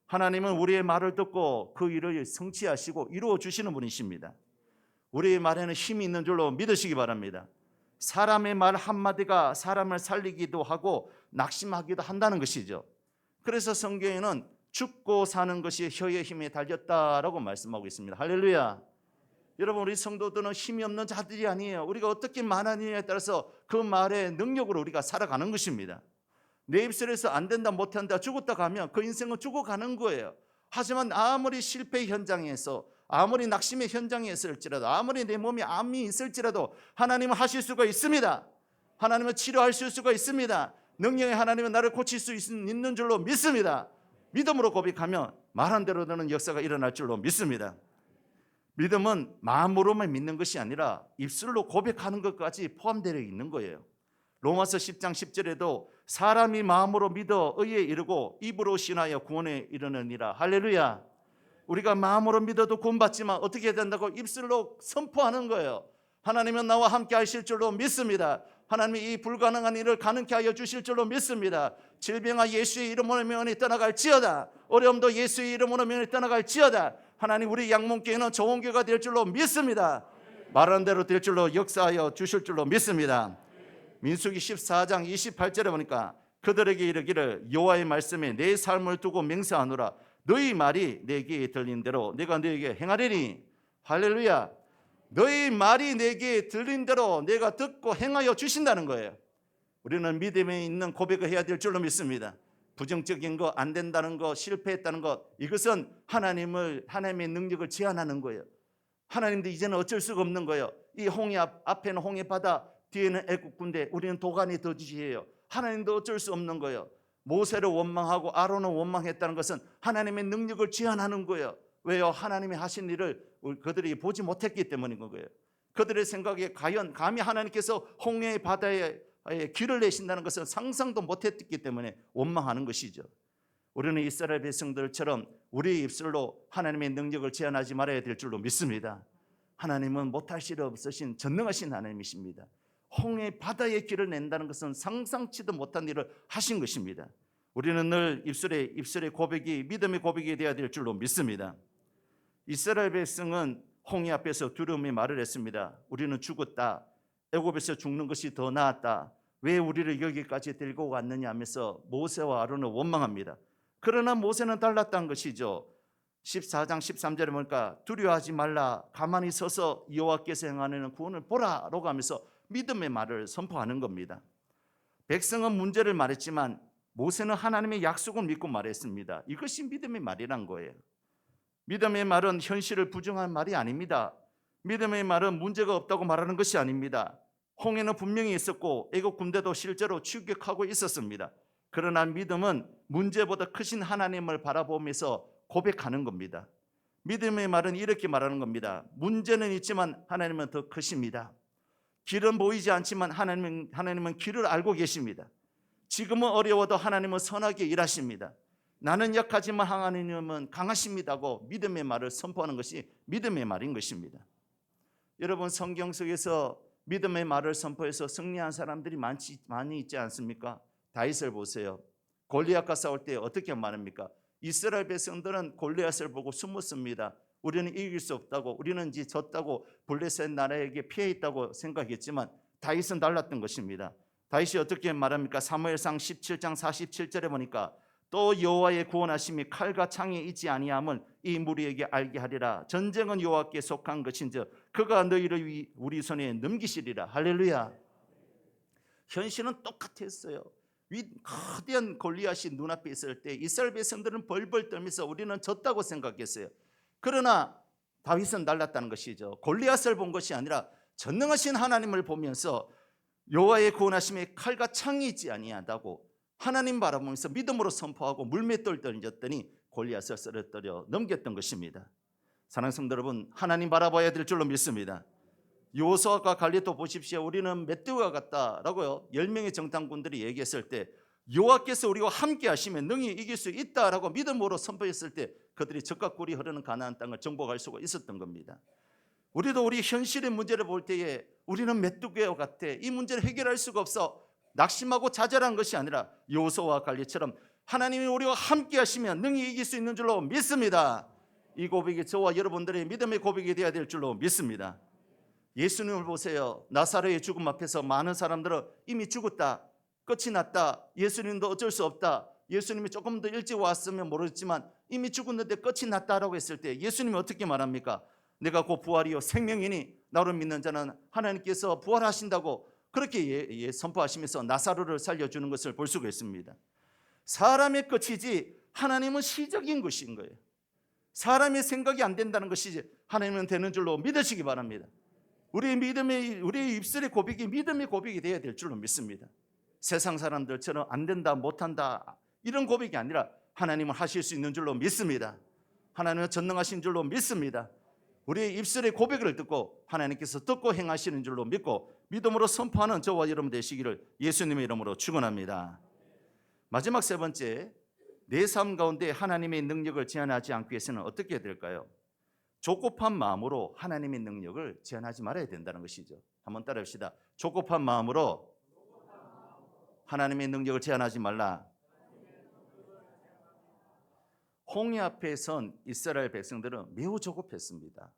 하나님은 우리의 말을 듣고 그 일을 성취하시고 이루어 주시는 분이십니다. 우리의 말에는 힘이 있는 줄로 믿으시기 바랍니다. 사람의 말 한마디가 사람을 살리기도 하고 낙심하기도 한다는 것이죠. 그래서 성경에는 죽고 사는 것이 혀의 힘에 달렸다라고 말씀하고 있습니다. 할렐루야. 여러분, 우리 성도들은 힘이 없는 자들이 아니에요. 우리가 어떻게 말하느냐에 따라서 그 말의 능력으로 우리가 살아가는 것입니다. 내 입술에서 안 된다, 못한다, 죽었다 가면 그 인생은 죽어가는 거예요. 하지만 아무리 실패 현장에서, 아무리 낙심의 현장에 있을지라도, 아무리 내 몸에 암이 있을지라도 하나님은 하실 수가 있습니다. 하나님은 치료하실 수가 있습니다. 능력의 하나님은 나를 고칠 수 있는 줄로 믿습니다. 믿음으로 고백하면 말한 대로 되는 역사가 일어날 줄로 믿습니다. 믿음은 마음으로만 믿는 것이 아니라 입술로 고백하는 것까지 포함되어 있는 거예요. 로마서 10장 10절에도 사람이 마음으로 믿어 의에 이르고 입으로 신하여 구원에 이르느니라. 할렐루야. 우리가 마음으로 믿어도 구원받지만 어떻게 해야 된다고? 입술로 선포하는 거예요. 하나님은 나와 함께 하실 줄로 믿습니다. 하나님이 이 불가능한 일을 가능케 하여 주실 줄로 믿습니다. 질병아 예수의 이름으로 명하니 떠나갈지어다. 어려움도 예수의 이름으로 명하니 떠나갈지어다. 하나님 우리 양문교회는 좋은 교회가 될 줄로 믿습니다. 말한 대로 될 줄로 역사하여 주실 줄로 믿습니다. 민수기 14장 28절에 보니까 그들에게 이르기를 여호와의 말씀에 내 삶을 두고 맹세하노라. 너희 말이 내게 들린 대로 내가 너에게 행하리니. 할렐루야. 너희 말이 내게 들린 대로 내가 듣고 행하여 주신다는 거예요. 우리는 믿음에 있는 고백을 해야 될 줄로 믿습니다. 부정적인 거, 안 된다는 거, 실패했다는 것, 이것은 하나님의 능력을 제한하는 거예요. 하나님도 이제는 어쩔 수가 없는 거예요. 이 홍해 앞에는 홍해 바다, 뒤에는 애국 군대, 우리는 도가니 더지예요. 하나님도 어쩔 수 없는 거예요. 모세를 원망하고 아론을 원망했다는 것은 하나님의 능력을 제한하는 거예요. 왜요? 하나님이 하신 일을 그들이 보지 못했기 때문인 거예요. 그들의 생각에 과연 감히 하나님께서 홍해 바다에 길을 내신다는 것은 상상도 못했기 때문에 원망하는 것이죠. 우리는 이스라엘 백성들처럼 우리의 입술로 하나님의 능력을 제한하지 말아야 될 줄로 믿습니다. 하나님은 못하실 일 없으신 전능하신 하나님이십니다. 홍해 바다에 길을 낸다는 것은 상상치도 못한 일을 하신 것입니다. 우리는 늘 입술의 고백이 믿음의 고백이 되어야 될 줄로 믿습니다. 이스라엘 백성은 홍해 앞에서 두려움의 말을 했습니다. 우리는 죽었다. 애굽에서 죽는 것이 더 나았다. 왜 우리를 여기까지 데리고 왔느냐 하면서 모세와 아론을 원망합니다. 그러나 모세는 달랐다는 것이죠. 14장 13절에 보니까 두려워하지 말라. 가만히 서서 여호와께서 행하는 구원을 보라라고 하면서 믿음의 말을 선포하는 겁니다. 백성은 문제를 말했지만 모세는 하나님의 약속을 믿고 말했습니다. 이것이 믿음의 말이란 거예요. 믿음의 말은 현실을 부정한 말이 아닙니다. 믿음의 말은 문제가 없다고 말하는 것이 아닙니다. 홍해는 분명히 있었고 애국 군대도 실제로 추격하고 있었습니다. 그러나 믿음은 문제보다 크신 하나님을 바라보면서 고백하는 겁니다. 믿음의 말은 이렇게 말하는 겁니다. 문제는 있지만 하나님은 더 크십니다. 길은 보이지 않지만 하나님은 길을 알고 계십니다. 지금은 어려워도 하나님은 선하게 일하십니다. 나는 약하지만 하나님은 강하십니다고 믿음의 말을 선포하는 것이 믿음의 말인 것입니다. 여러분 성경 속에서 믿음의 말을 선포해서 승리한 사람들이 많이 있지 않습니까? 다윗을 보세요. 골리앗과 싸울 때 어떻게 말합니까? 이스라엘 백성들은 골리앗을 보고 숨었습니다. 우리는 이길 수 없다고, 우리는 이제 졌다고, 블레셋 나라에게 피해 있다고 생각했지만 다윗은 달랐던 것입니다. 다윗이 어떻게 말합니까? 사무엘상 17장 47절에 보니까 또 여호와의 구원하심이 칼과 창에 있지 아니함을 이 무리에게 알게 하리라. 전쟁은 여호와께 속한 것인즉 그가 너희를 우리 손에 넘기시리라. 할렐루야. 현실은 똑같았어요. 거대한 골리앗이 눈앞에 있을 때 이스라엘 백성들은 벌벌 떨면서 우리는 졌다고 생각했어요. 그러나 다윗은 달랐다는 것이죠. 골리앗을 본 것이 아니라 전능하신 하나님을 보면서 여호와의 구원하심에 칼과 창이 있지 아니하다고 하나님 바라보면서 믿음으로 선포하고 물맷돌 던졌더니 골리앗을 쓰러뜨려 넘겼던 것입니다. 사랑하는 성도 여러분, 하나님 바라봐야 될 줄로 믿습니다. 여호수아과 갈렙도 보십시오. 우리는 멧돼지와 같다라고요 10명의 정탐꾼들이 얘기했을 때 여호와께서 우리와 함께 하시면 능히 이길 수 있다라고 믿음으로 선포했을 때 그들이 적과 꿀이 흐르는 가나안 땅을 정복할 수가 있었던 겁니다. 우리도 우리 현실의 문제를 볼 때에 우리는 메뚜기와 같아. 이 문제를 해결할 수가 없어. 낙심하고 좌절한 것이 아니라 여호수아와 갈렙처럼 하나님이 우리와 함께 하시면 능히 이길 수 있는 줄로 믿습니다. 이 고백이 저와 여러분들의 믿음의 고백이 되어야 될 줄로 믿습니다. 예수님을 보세요. 나사로의 죽음 앞에서 많은 사람들은 이미 죽었다, 끝이 났다, 예수님도 어쩔 수 없다, 예수님이 조금 더 일찍 왔으면 모르겠지만 이미 죽었는데 끝이 났다라고 했을 때 예수님이 어떻게 말합니까? 내가 곧 부활이요 생명이니 나를 믿는 자는 하나님께서 부활하신다고 그렇게 선포하시면서 나사로를 살려주는 것을 볼 수가 있습니다. 사람의 끝이지 하나님은 시적인 것인 거예요. 사람의 생각이 안 된다는 것이지 하나님은 되는 줄로 믿으시기 바랍니다. 우리의 입술의 고백이 믿음의 고백이 되어야 될 줄로 믿습니다. 세상 사람들처럼 안 된다, 못한다 이런 고백이 아니라 하나님은 하실 수 있는 줄로 믿습니다. 하나님은 전능하신 줄로 믿습니다. 우리의 입술의 고백을 듣고 하나님께서 듣고 행하시는 줄로 믿고 믿음으로 선포하는 저와 여러분 되시기를 예수님의 이름으로 축원합니다. 마지막 세 번째, 내 삶 가운데 하나님의 능력을 제한하지 않기 위해서는 어떻게 해야 될까요? 조급한 마음으로 하나님의 능력을 제한하지 말아야 된다는 것이죠. 한번 따라합시다. 조급한 마음으로 하나님의 능력을 제한하지 말라. 홍해 앞에 선 이스라엘 백성들은 매우 조급했습니다.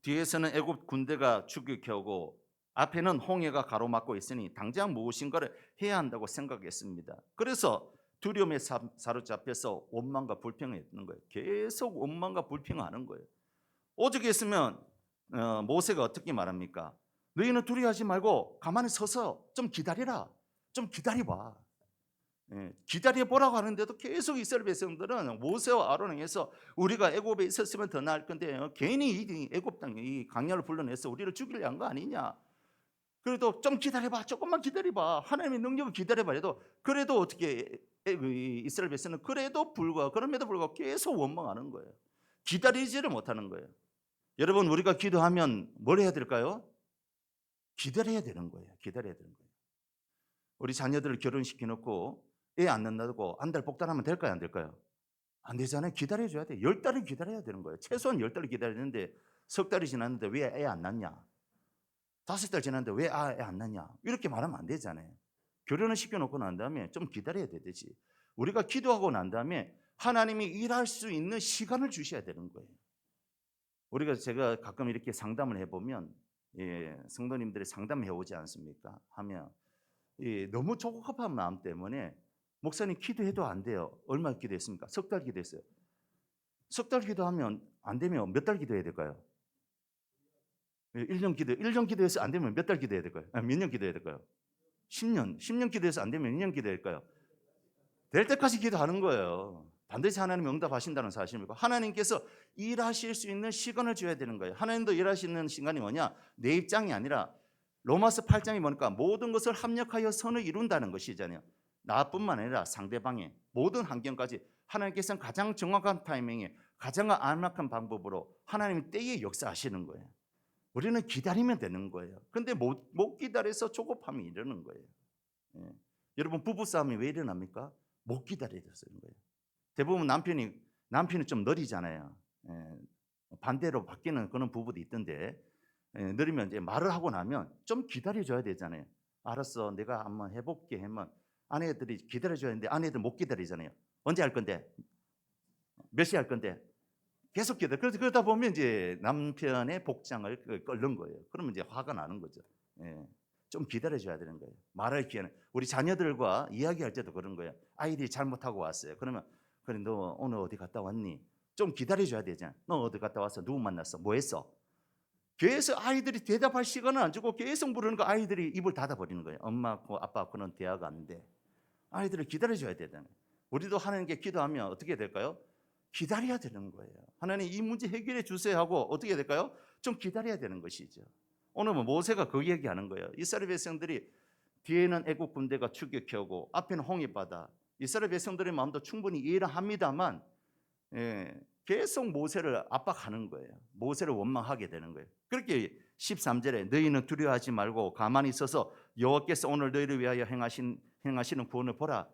뒤에서는 애굽 군대가 추격해오고 앞에는 홍해가 가로막고 있으니 당장 무엇인가를 해야 한다고 생각했습니다. 그래서 두려움에 사로잡혀서 원망과 불평했는 거예요. 계속 원망과 불평하는 거예요. 오죽 했으면 모세가 어떻게 말합니까? 너희는 두려워하지 말고 가만히 서서 좀 기다리라. 좀 기다려봐. 기다려보라고 하는데도 계속 이스라엘 백성들은 모세와 아론을 해서 우리가 애굽에 있었으면 더 나을 건데 괜히 이 애굽 땅 이 강야를 불러내서 우리를 죽이려 한 거 아니냐. 그래도 좀 기다려봐. 조금만 기다려봐. 하나님의 능력을 기다려봐. 해도 그래도 어떻게 이스라엘 백성은 그럼에도 불구하고 계속 원망하는 거예요. 기다리지를 못하는 거예요. 여러분 우리가 기도하면 뭘 해야 될까요? 기다려야 되는 거예요. 기다려야 되는 거예요. 우리 자녀들을 결혼시켜 놓고 애 안 낳는다고 한 달 복달하면 될까요? 안 될까요? 안 되잖아요. 기다려줘야 돼. 10달을 기다려야 되는 거예요. 최소한 10달을 기다리는데 석 달이 지났는데 왜 애 안 낳냐? 5달 지났는데 왜 애 안 낳냐? 이렇게 말하면 안 되잖아요. 결혼을 시켜놓고 난 다음에 좀 기다려야 되듯이 우리가 기도하고 난 다음에 하나님이 일할 수 있는 시간을 주셔야 되는 거예요. 제가 가끔 이렇게 상담을 해보면 성도님들이 상담해 오지 않습니까? 하면 너무 조급한 마음 때문에 목사님 기도해도 안 돼요. 얼마 기도했습니까? 석 달 기도했어요. 석 달 기도하면 안 되면 몇 달 기도해야 될까요? 1년 기도해서 안 되면 몇 달 기도해야 될까요? 몇 년 기도해야 될까요? 10년 기도해서 안 되면 몇 년 기도해야 될까요? 될 때까지 기도하는 거예요. 반드시 하나님이 응답하신다는 사실입니다. 하나님께서 일하실 수 있는 시간을 줘야 되는 거예요. 하나님도 일하시는 시간이 뭐냐? 내 입장이 아니라 로마서 8장이 뭐니까 모든 것을 합력하여 선을 이룬다는 것이잖아요. 나뿐만 아니라 상대방의 모든 환경까지 하나님께서는 가장 정확한 타이밍에 가장 안락한 방법으로 하나님이 때에 역사하시는 거예요. 우리는 기다리면 되는 거예요. 그런데 못 기다려서 조급함이 이러는 거예요. 여러분 부부싸움이 왜 일어납니까? 못 기다려서 그런 거예요. 대부분 남편이 좀 느리잖아요. 반대로 바뀌는 그런 부부도 있던데 느리면 이제 말을 하고 나면 좀 기다려줘야 되잖아요. 알았어, 내가 한번 해볼게 하면 아내들이 기다려줘야 하는데 아내들 못 기다리잖아요. 언제 할 건데? 몇 시에 할 건데? 계속 기다려. 그러다 보면 이제 남편의 복장을 끓는 거예요. 그러면 이제 화가 나는 거죠. 좀 기다려줘야 되는 거예요. 말할 기회는 우리 자녀들과 이야기할 때도 그런 거예요. 아이들이 잘못하고 왔어요. 그러면 그래 너 오늘 어디 갔다 왔니? 좀 기다려줘야 되잖아. 너 어디 갔다 왔어? 누구 만났어? 뭐 했어? 계속 아이들이 대답할 시간을 안 주고 계속 물으는 거 아이들이 입을 닫아버리는 거예요. 엄마하고 아빠하고는 대화가 안 돼. 아이들을 기다려줘야 되잖아요. 우리도 하나님께 기도하면 어떻게 될까요? 기다려야 되는 거예요. 하나님 이 문제 해결해 주세요 하고 어떻게 해야 될까요? 좀 기다려야 되는 것이죠. 오늘 모세가 그 얘기하는 거예요. 이스라엘 백성들이 뒤에는 애국 군대가 추격해오고 앞에는 홍해바다. 이스라엘 백성들의 마음도 충분히 이해를 합니다만 계속 모세를 압박하는 거예요. 모세를 원망하게 되는 거예요. 그렇게 13절에 너희는 두려워하지 말고 가만히 있어서 여호와께서 오늘 너희를 위하여 행하시는 구원을 보라.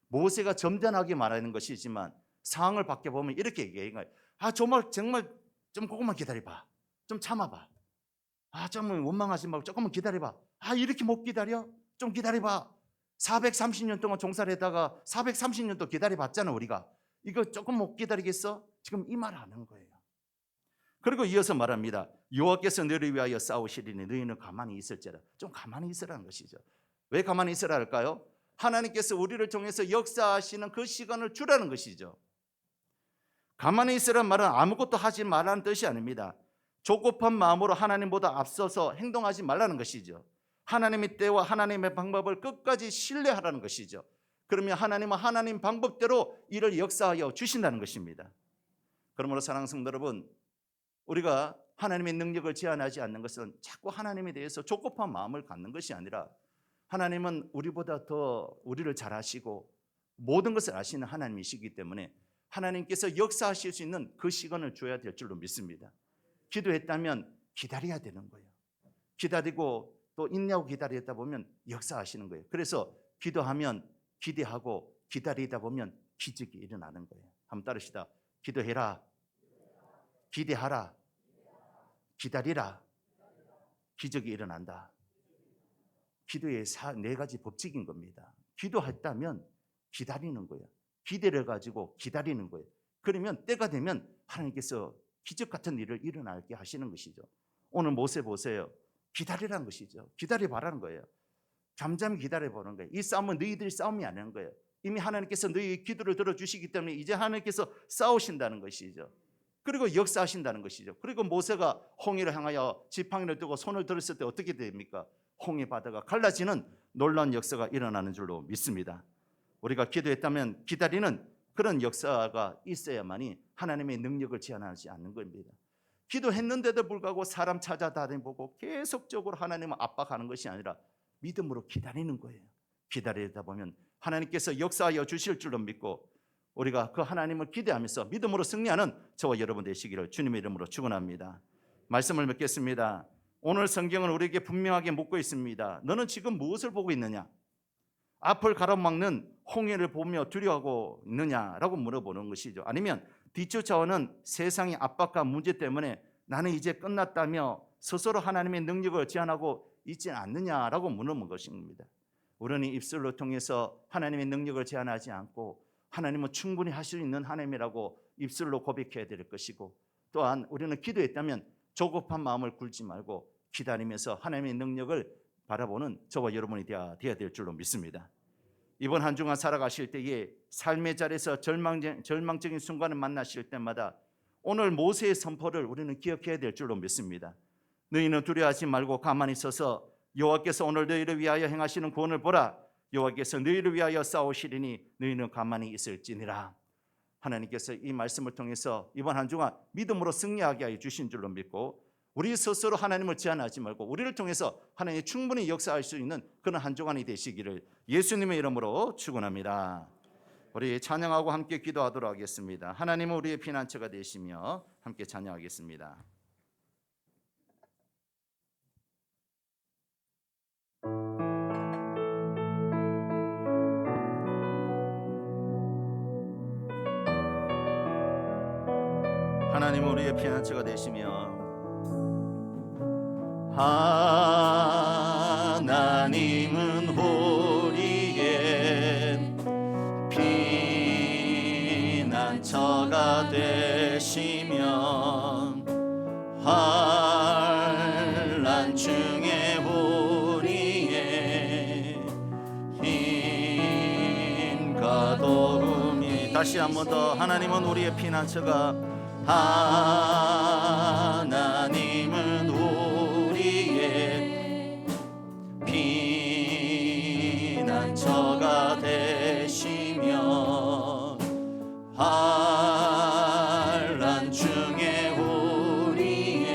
모세가 점잖하게 말하는 것이지만 상황을 바뀌어보면 이렇게 얘기해요. 정말 좀 조금만 기다려봐. 좀 참아봐. 좀 원망하지 말고 조금만 기다려봐. 이렇게 못 기다려? 좀 기다려봐. 430년 동안 종사를 했다가 430년 또 기다려봤잖아 우리가. 이거 조금 못 기다리겠어? 지금 이 말 하는 거예요. 그리고 이어서 말합니다. 여호와께서 너희를 위하여 싸우시리니 너희는 가만히 있을지라. 좀 가만히 있으라는 것이죠. 왜 가만히 있으라 할까요? 하나님께서 우리를 통해서 역사하시는 그 시간을 주라는 것이죠. 가만히 있으라는 말은 아무것도 하지 말라는 뜻이 아닙니다. 조급한 마음으로 하나님보다 앞서서 행동하지 말라는 것이죠. 하나님의 때와 하나님의 방법을 끝까지 신뢰하라는 것이죠. 그러면 하나님은 하나님 방법대로 이를 역사하여 주신다는 것입니다. 그러므로 사랑하는 성도 여러분, 우리가 하나님의 능력을 제한하지 않는 것은 자꾸 하나님에 대해서 조급한 마음을 갖는 것이 아니라, 하나님은 우리보다 더 우리를 잘 아시고 모든 것을 아시는 하나님이시기 때문에 하나님께서 역사하실 수 있는 그 시간을 줘야 될 줄로 믿습니다. 기도했다면 기다려야 되는 거예요. 기다리고 또 인내하고 기다리다 보면 역사하시는 거예요. 그래서 기도하면 기대하고 기다리다 보면 기적이 일어나는 거예요. 한번 따르시다. 기도해라, 기대하라, 기다리라, 기적이 일어난다. 기도의 4가지 법칙인 겁니다. 기도했다면 기다리는 거예요. 기대를 가지고 기다리는 거예요. 그러면 때가 되면 하나님께서 기적 같은 일을 일어나게 하시는 것이죠. 오늘 모세 보세요. 기다리라는 것이죠. 기다려봐라는 거예요. 잠잠히 기다려보는 거예요. 이 싸움은 너희들이 싸움이 아닌 거예요. 이미 하나님께서 너희의 기도를 들어주시기 때문에 이제 하나님께서 싸우신다는 것이죠. 그리고 역사하신다는 것이죠. 그리고 모세가 홍해를 향하여 지팡이를 들고 손을 들었을 때 어떻게 됩니까? 홍해 바다가 갈라지는 놀라운 역사가 일어나는 줄로 믿습니다. 우리가 기도했다면 기다리는 그런 역사가 있어야만이 하나님의 능력을 제한하지 않는 겁니다. 기도했는데도 불구하고 사람 찾아다니고 계속적으로 하나님을 압박하는 것이 아니라 믿음으로 기다리는 거예요. 기다리다 보면 하나님께서 역사하여 주실 줄로 믿고 우리가 그 하나님을 기대하면서 믿음으로 승리하는 저와 여러분 되시기를 주님의 이름으로 축원합니다. 말씀을 맺겠습니다. 오늘 성경은 우리에게 분명하게 묻고 있습니다. 너는 지금 무엇을 보고 있느냐? 앞을 가로막는 홍해를 보며 두려워하고 있느냐라고 물어보는 것이죠. 아니면 뒤쫓아오는 세상의 압박과 문제 때문에 나는 이제 끝났다며 스스로 하나님의 능력을 제한하고 있지 않느냐라고 물어보는 것입니다. 우리는 입술로 통해서 하나님의 능력을 제한하지 않고 하나님은 충분히 할 수 있는 하나님이라고 입술로 고백해야 될 것이고, 또한 우리는 기도했다면 조급한 마음을 굴지 말고 기다리면서 하나님의 능력을 바라보는 저와 여러분이 되어야 될 줄로 믿습니다. 이번 한 주간 살아가실 때에 삶의 자리에서 절망적인 순간을 만나실 때마다 오늘 모세의 선포를 우리는 기억해야 될 줄로 믿습니다. 너희는 두려워하지 말고 가만히 서서 여호와께서 오늘 너희를 위하여 행하시는 구원을 보라. 여호와께서 너희를 위하여 싸우시리니 너희는 가만히 있을지니라. 하나님께서 이 말씀을 통해서 이번 한 주간 믿음으로 승리하게 하여 주신 줄로 믿고, 우리 스스로 하나님을 제한하지 말고 우리를 통해서 하나님이 충분히 역사할 수 있는 그런 한 주간이 되시기를 예수님의 이름으로 축원합니다. 우리 찬양하고 함께 기도하도록 하겠습니다. 하나님은 우리의 피난처가 되시며 함께 찬양하겠습니다. 하나님은 우리의 피난처가 되시며 하나님은 우리의 피난처가 되시며 환난 중에 우리의 힘과 도움이. 다시 한 번 더. 하나님은 우리의 피난처가, 하나님은 우리의 피난처가 되시며 환난 중에 우리의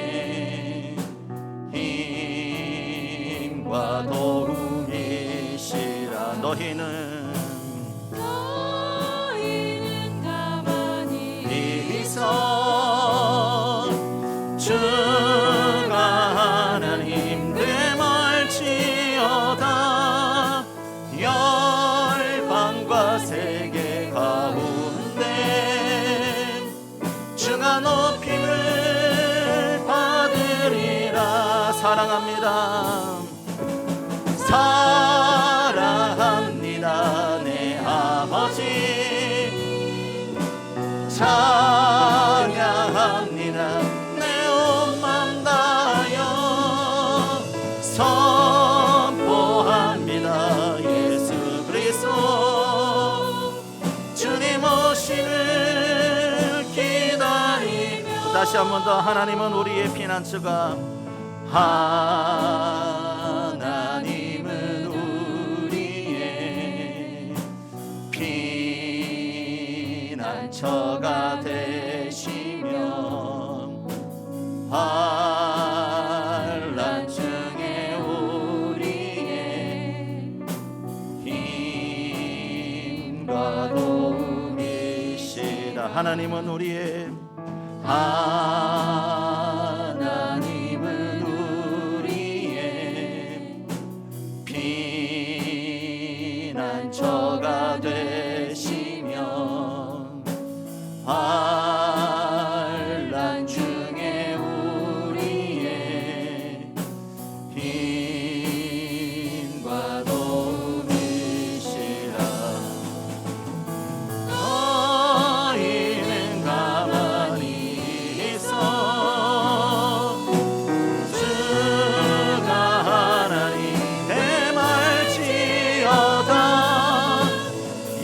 힘과 도움이시라. 너희는 가만히 있어 주가 하나님 되말지어다. 열방과 세계 가운데 주가 높임을 받으리라. 사랑합니다. 사랑합니다 내 아버지. 찬양합니다 내 온 맘 다하여. 선포합니다 예수 그리스도 주님 오심을 기다리며. 다시 한 번 더. 하나님은 우리의 피난처가, 하나님은 저가 되시며 환난 중에 우리의 힘과 도움이시라. 하나님은 우리의 피난처가 되시며 환난 중에 우리의 힘과 도움이시라. 너희는 가만히 있어 주가 하나님 대말지어다.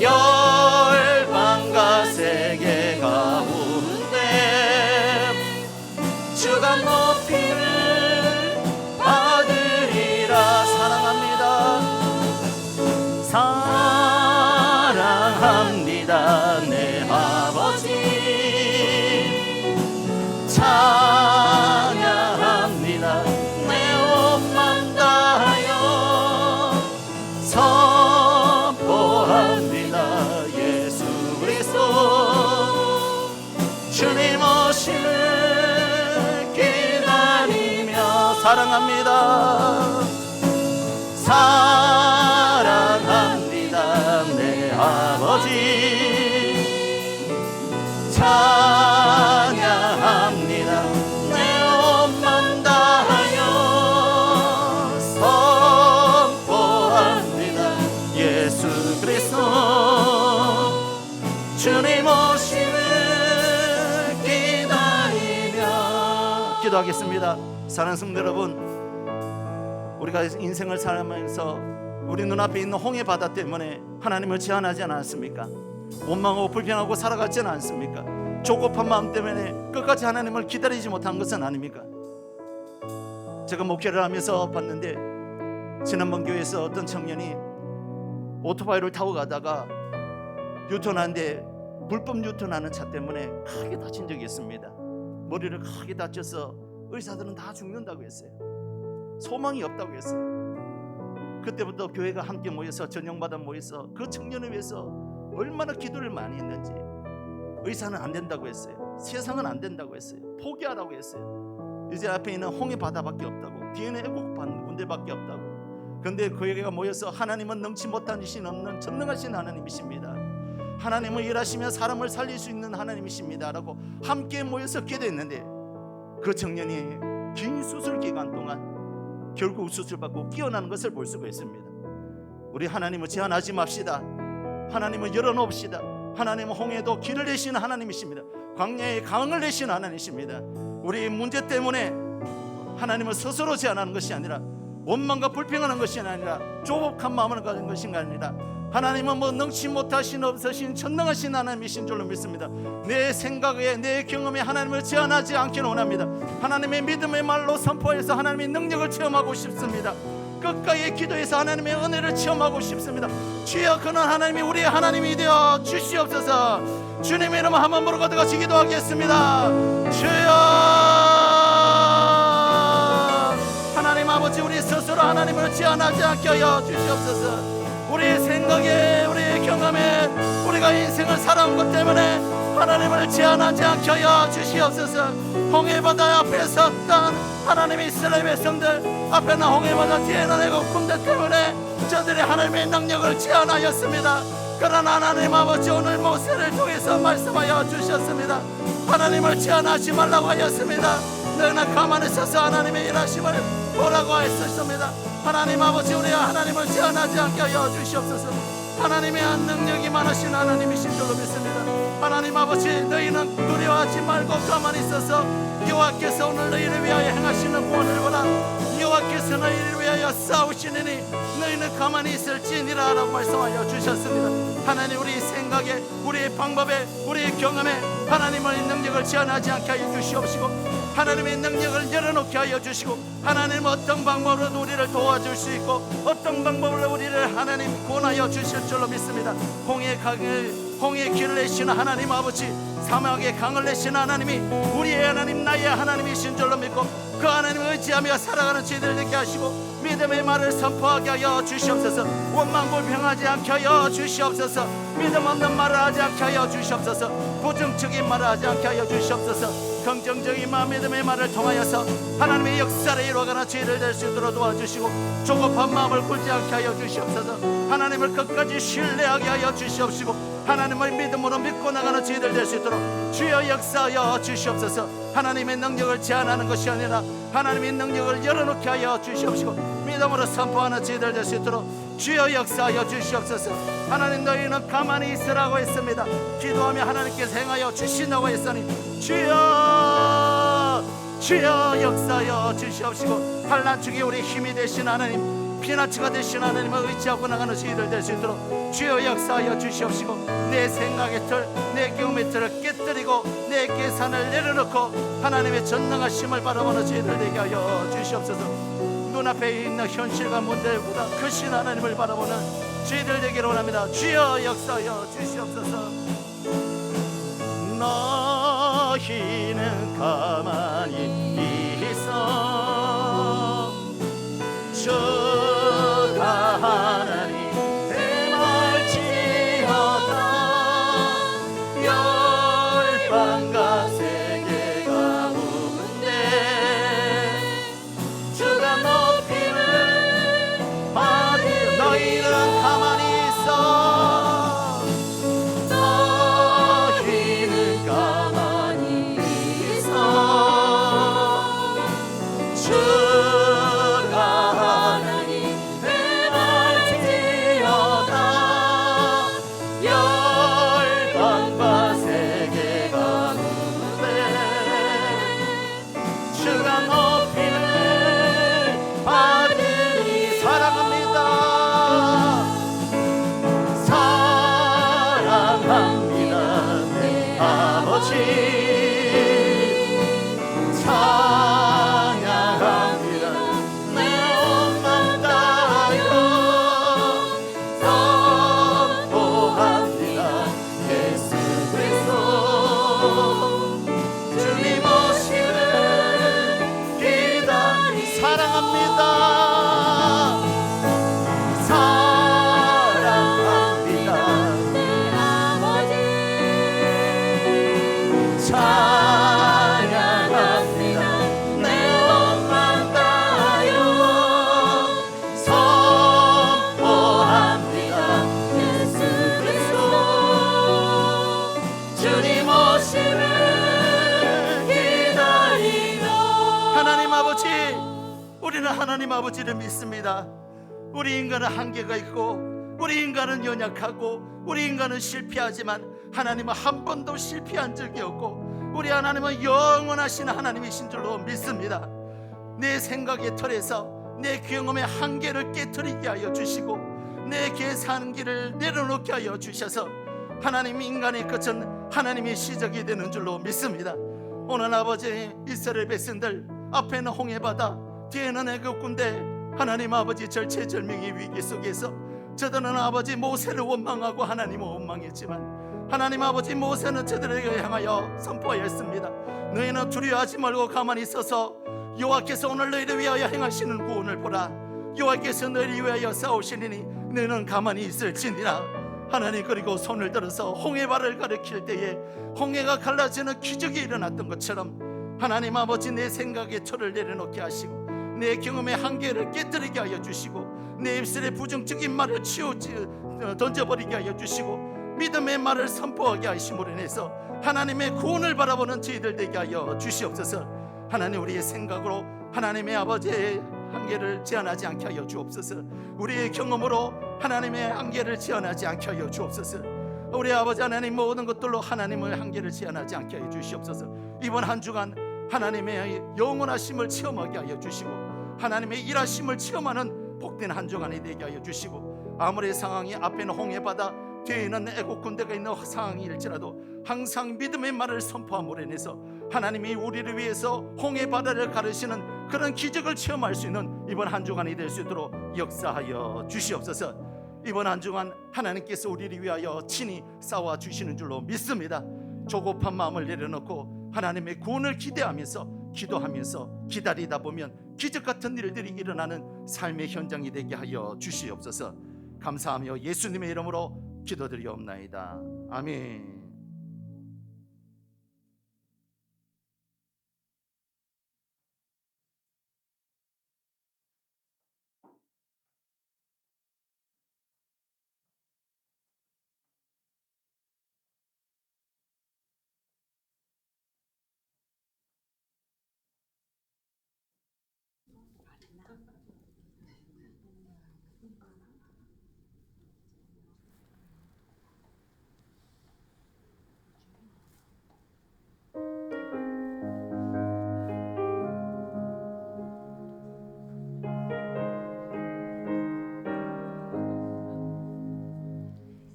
열방과 세계 가운데 주가 높이를 받으리라. 사랑합니다. 사랑합니다 내 아버지. 찬양합니다 내 온맘 다하여. 선포합니다 예수 그리스도 주님 오심을 기다리며. 사랑합니다. 사랑합니다 내 아버지. 찬양합니다 내 온맘 다하여. 선포합니다 예수 그리스도 주님 오심을 기다리며. 기도하겠습니다. 사랑하는 성도 여러분, 우리가 인생을 살아가면서 우리 눈앞에 있는 홍해 바다 때문에 하나님을 제한하지 않았습니까? 원망하고 불평하고 살아갔지는 않습니까? 조급한 마음 때문에 끝까지 하나님을 기다리지 못한 것은 아닙니까? 제가 목회를 하면서 봤는데, 지난번 교회에서 어떤 청년이 오토바이를 타고 가다가 유턴하는데 불법 유턴하는 차 때문에 크게 다친 적이 있습니다. 머리를 크게 다쳐서 의사들은 다 죽는다고 했어요. 소망이 없다고 했어요. 그때부터 교회가 함께 모여서 전영마다 모여서 그 청년을 위해서 얼마나 기도를 많이 했는지. 의사는 안 된다고 했어요. 세상은 안 된다고 했어요. 포기하라고 했어요. 이제 앞에 있는 홍해 바다밖에 없다고, 뒤에는 애국한 군대밖에 없다고. 그런데 교회가 모여서 하나님은 능치 못하신 없는 전능하신 하나님이십니다. 하나님은 일하시며 사람을 살릴 수 있는 하나님이십니다 라고 함께 모여서 기도했는데, 그 청년이 긴 수술 기간 동안 결국 수술받고 깨어나는 것을 볼 수가 있습니다. 우리 하나님을 제한하지 맙시다. 하나님을 열어놓읍시다. 하나님은 홍해도 길을 내시는 하나님이십니다. 광야에 강을 내시는 하나님이십니다. 우리 문제 때문에 하나님을 스스로 제한하는 것이 아니라, 원망과 불평하는 것이 아니라, 조급한 마음을 가진 것이 아니라, 하나님은 뭐 능치 못하신 없으신 전능하신 하나님이신 줄로 믿습니다. 내 생각에 내 경험에 하나님을 제한하지 않기를 원합니다. 하나님의 믿음의 말로 선포해서 하나님의 능력을 체험하고 싶습니다. 끝까지 기도해서 하나님의 은혜를 체험하고 싶습니다. 주여, 그는 하나님이 우리의 하나님이 되어 주시옵소서. 주님의 이름 한번 부르고 같이 기도하겠습니다. 주여, 하나님 아버지, 우리 스스로 하나님을 제한하지 않게 하여 주시옵소서. 우리의 생각에 우리의 경험에 우리가 인생을 살아온 것 때문에 하나님을 제한하지 않게 하여 주시옵소서. 홍해바다 앞에 섰던 하나님의 이스라엘 백성들 앞에는 홍해바다, 뒤에는 애국 군대 때문에 저들이 하나님의 능력을 제한하였습니다. 그러나 하나님 아버지, 오늘 모세를 통해서 말씀하여 주셨습니다. 하나님을 제한하지 말라고 하였습니다. 너희는 가만히 서서 하나님의 일하심을 보라고 하였습니다. 하나님 아버지, 우리가 하나님을 제한하지 않게 하여 주시옵소서. 하나님의 능력이 많으신 하나님이신 줄로 믿습니다. 하나님 아버지, 너희는 두려워하지 말고 가만히 있어서 여호와께서 오늘 너희를 위하여 행하시는 구원을 보라. 여호와께서 너희를 위하여 싸우시느니 너희는 가만히 있을지니라 라고 말씀하여 주셨습니다. 하나님, 우리 생각에 우리의 방법에 우리의 경험에 하나님의 능력을 제한하지 않게 하여 주시옵시고, 하나님의 능력을 열어놓게 하여 주시고, 하나님 어떤 방법으로 우리를 도와줄 수 있고 어떤 방법으로 우리를 하나님 구원하여 주실 줄로 믿습니다. 홍해 강을 홍해의 길을 내시는 하나님 아버지, 사막의 강을 내시는 하나님이 우리의 하나님, 나의 하나님이신 줄로 믿고 그 하나님을 의지하며 살아가는 저희들 되게 하시고 믿음의 말을 선포하게 하여 주시옵소서. 원망 불평하지 않게 하여 주시옵소서. 믿음 없는 말을 하지 않게 하여 주시옵소서. 부정적인 말을 하지 않게 하여 주시옵소서. 긍정적인 마음, 믿음의 말을 통하여서 하나님의 역사를 이루어가는 저희들 될 수 있도록 도와주시고 조급한 마음을 굴지 않게 하여 주시옵소서. 하나님을 끝까지 신뢰하게 하여 주시옵시고 하나님을 믿음으로 믿고 나가는 저희들 될 수 있도록 주여 역사하여 주시옵소서. 하나님의 능력을 제한하는 것이 아니라 하나님의 능력을 열어놓게 하여 주시옵시고 믿음으로 선포하는 저희들 될 수 있도록 주여 역사하여 주시옵소서. 하나님, 너희는 가만히 있으라고 했습니다. 기도하며 하나님께서 행하여 주신다고 했으니 주여 역사하여 주시옵시고 환난 중에 우리 힘이 되신 하나님, 피난처가 되신 하나님을 의지하고 나가는 저희들 될 수 있도록 주여 역사하여 주시옵시고 내 생각의 틀, 내 경험의 틀을 깨뜨리고 내 계산을 내려놓고 하나님의 전능하심을 바라보는 저희들 되게 하여 주시옵소서. 눈앞에 있는 현실과 문제보다 크신 하나님을 바라보는 저희들 되기를 원합니다. 주여 역사하여 주시옵소서. 너희는 가만히 있어 주가 하나님 대말지어다. 열방과 세계가 묻는데 주가 높임을 받으 너희는 가만히 있어. 너희는 가만히 있어 주가 하나님 대말지어다. 열방과 세계가 묻는데 주가 높임을 받으니 사랑합니다. 사랑합니다 내 아버지. 찬양합니다 내 온 맘 다하여. 선포합니다 예수 그리스도 주님 오시는 기다리. 사랑합니다. 사랑합니다 내 아버지. 찬양합니다 내 온 맘 다하여. 선포합니다 예수 그리스도 주님 오시는 기다리며. 하나님 아버지, 우리는 하나님 아버지를 믿습니다. 우리 인간은 한계가 있고 우리 인간은 연약하고 우리 인간은 실패하지만 하나님은 한 번도 실패한 적이 없고 우리 하나님은 영원하신 하나님이신 줄로 믿습니다. 내 생각의 틀에서 내 경험의 한계를 깨트리게 하여 주시고 내 계산기를 내려놓게 하여 주셔서 하나님, 인간의 끝은 하나님의 시작이 되는 줄로 믿습니다. 오늘 아버지, 이스라엘 백성들 앞에는 홍해바다, 뒤에는 애굽 군대, 하나님 아버지 절체절명의 위기 속에서 저들은 아버지 모세를 원망하고 하나님을 원망했지만 하나님 아버지, 모세는 저들에게 향하여 선포하였습니다. 너희는 두려워하지 말고 가만히 있어서 여호와께서 오늘 너희를 위하여 행하시는 구원을 보라. 여호와께서 너희를 위하여 싸우시리니 너희는 가만히 있을지니라. 하나님, 그리고 손을 들어서 홍해바다를 가리킬 때에 홍해가 갈라지는 기적이 일어났던 것처럼 하나님 아버지, 내 생각의 틀을 내려놓게 하시고 내 경험의 한계를 깨뜨리게 하여 주시고 내 입술에 부정적인 말을 던져버리게 하여 주시고 믿음의 말을 선포하게 하심으로 인해서 하나님의 구원을 바라보는 저희들 되게 하여 주시옵소서. 하나님, 우리의 생각으로 하나님의 아버지의 한계를 제한하지 않게 하여 주옵소서. 우리의 경험으로 하나님의 한계를 제한하지 않게 하여 주옵소서. 우리 아버지 하나님, 모든 것들로 하나님의 한계를 제한하지 않게 하여 주시옵소서. 이번 한 주간 하나님의 영원하심을 체험하게 하여 주시고 하나님의 일하심을 체험하는 복된 한 주간이 되게 하여 주시고 아무리 상황이 앞에는 홍해바다, 뒤에는 애국 군대가 있는 상황일지라도 항상 믿음의 말을 선포함으로 인해서 하나님이 우리를 위해서 홍해바다를 가르시는 그런 기적을 체험할 수 있는 이번 한 주간이 될 수 있도록 역사하여 주시옵소서. 이번 안중한 하나님께서 우리를 위하여 친히 싸워 주시는 줄로 믿습니다. 조급한 마음을 내려놓고 하나님의 구원을 기대하면서 기도하면서 기다리다 보면 기적 같은 일들이 일어나는 삶의 현장이 되게 하여 주시옵소서. 감사하며 예수님의 이름으로 기도드리옵나이다. 아멘.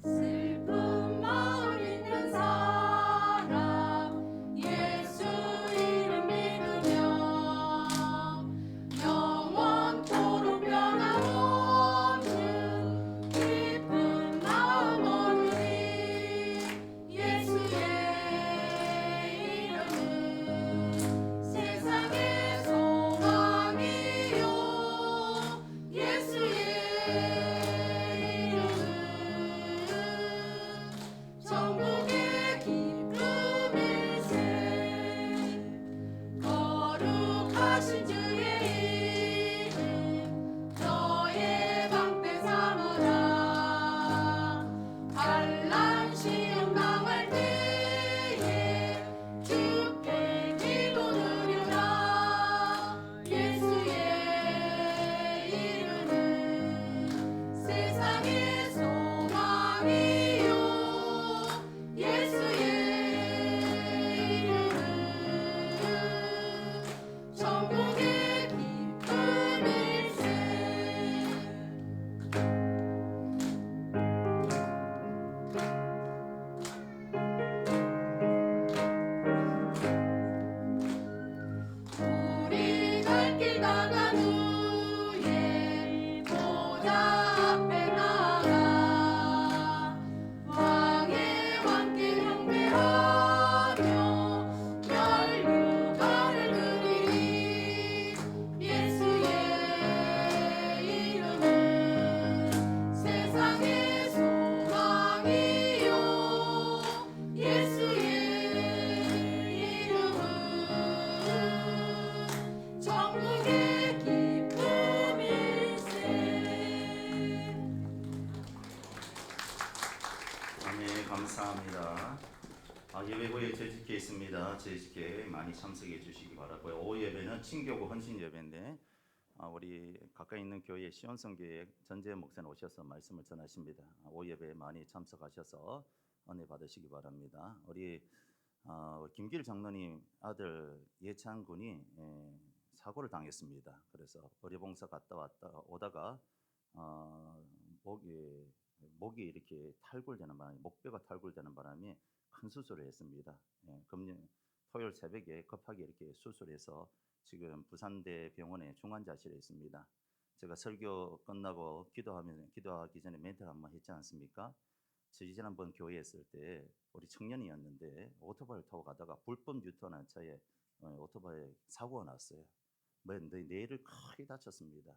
슬픈 마음 있는 사람 예수 이름 믿으며 영원토록 변함없는 기쁜 마음 얻으리. 예수의 이름은 세상의 소망이요 예수의 천국의 기쁨일세. 거룩하신 주의 이름 너의 방패 삼으라. 환난 시험 당할 때에 주께 기도 드려라. 예수의 이름은 세상의 소망이요 예수의 이름은 천국의 기쁨일세. 우리 갈 길 나간 후에 보좌 앞에 나가 왕의 왕께 경배하며 면류관을 드리리. 예수의 이름은 세상의 소망이요 예수의 이름은 천국의 기쁨일세. 아멘. 감사합니다. 예배 후에 재직회 있습니다. 재직회 많이 참석해 주시기 바라고요. 오후 예배는 친교구 헌신 예배인데 우리 가까이 있는 교회 시온성교회 전재 목사님 오셔서 말씀을 전하십니다. 오후 예배에 많이 참석하셔서 은혜 받으시기 바랍니다. 우리 김길 장로님 아들 예찬 군이 사고를 당했습니다. 그래서 의료봉사 갔다 오다가 목이 이렇게 탈골되는 바람에 목뼈가 탈골되는 바람에 큰 수술을 했습니다. 토요일 새벽에 급하게 이렇게 수술해서 지금 부산대 병원에 중환자실에 있습니다. 제가 설교 끝나고 기도하기 전에 멘트를 한번 했지 않습니까? 지난번 교회에 있을 때 우리 청년이었는데 오토바이를 타고 가다가 불법 유턴한 차에 오토바이 사고가 났어요. 뇌를 크게 다쳤습니다.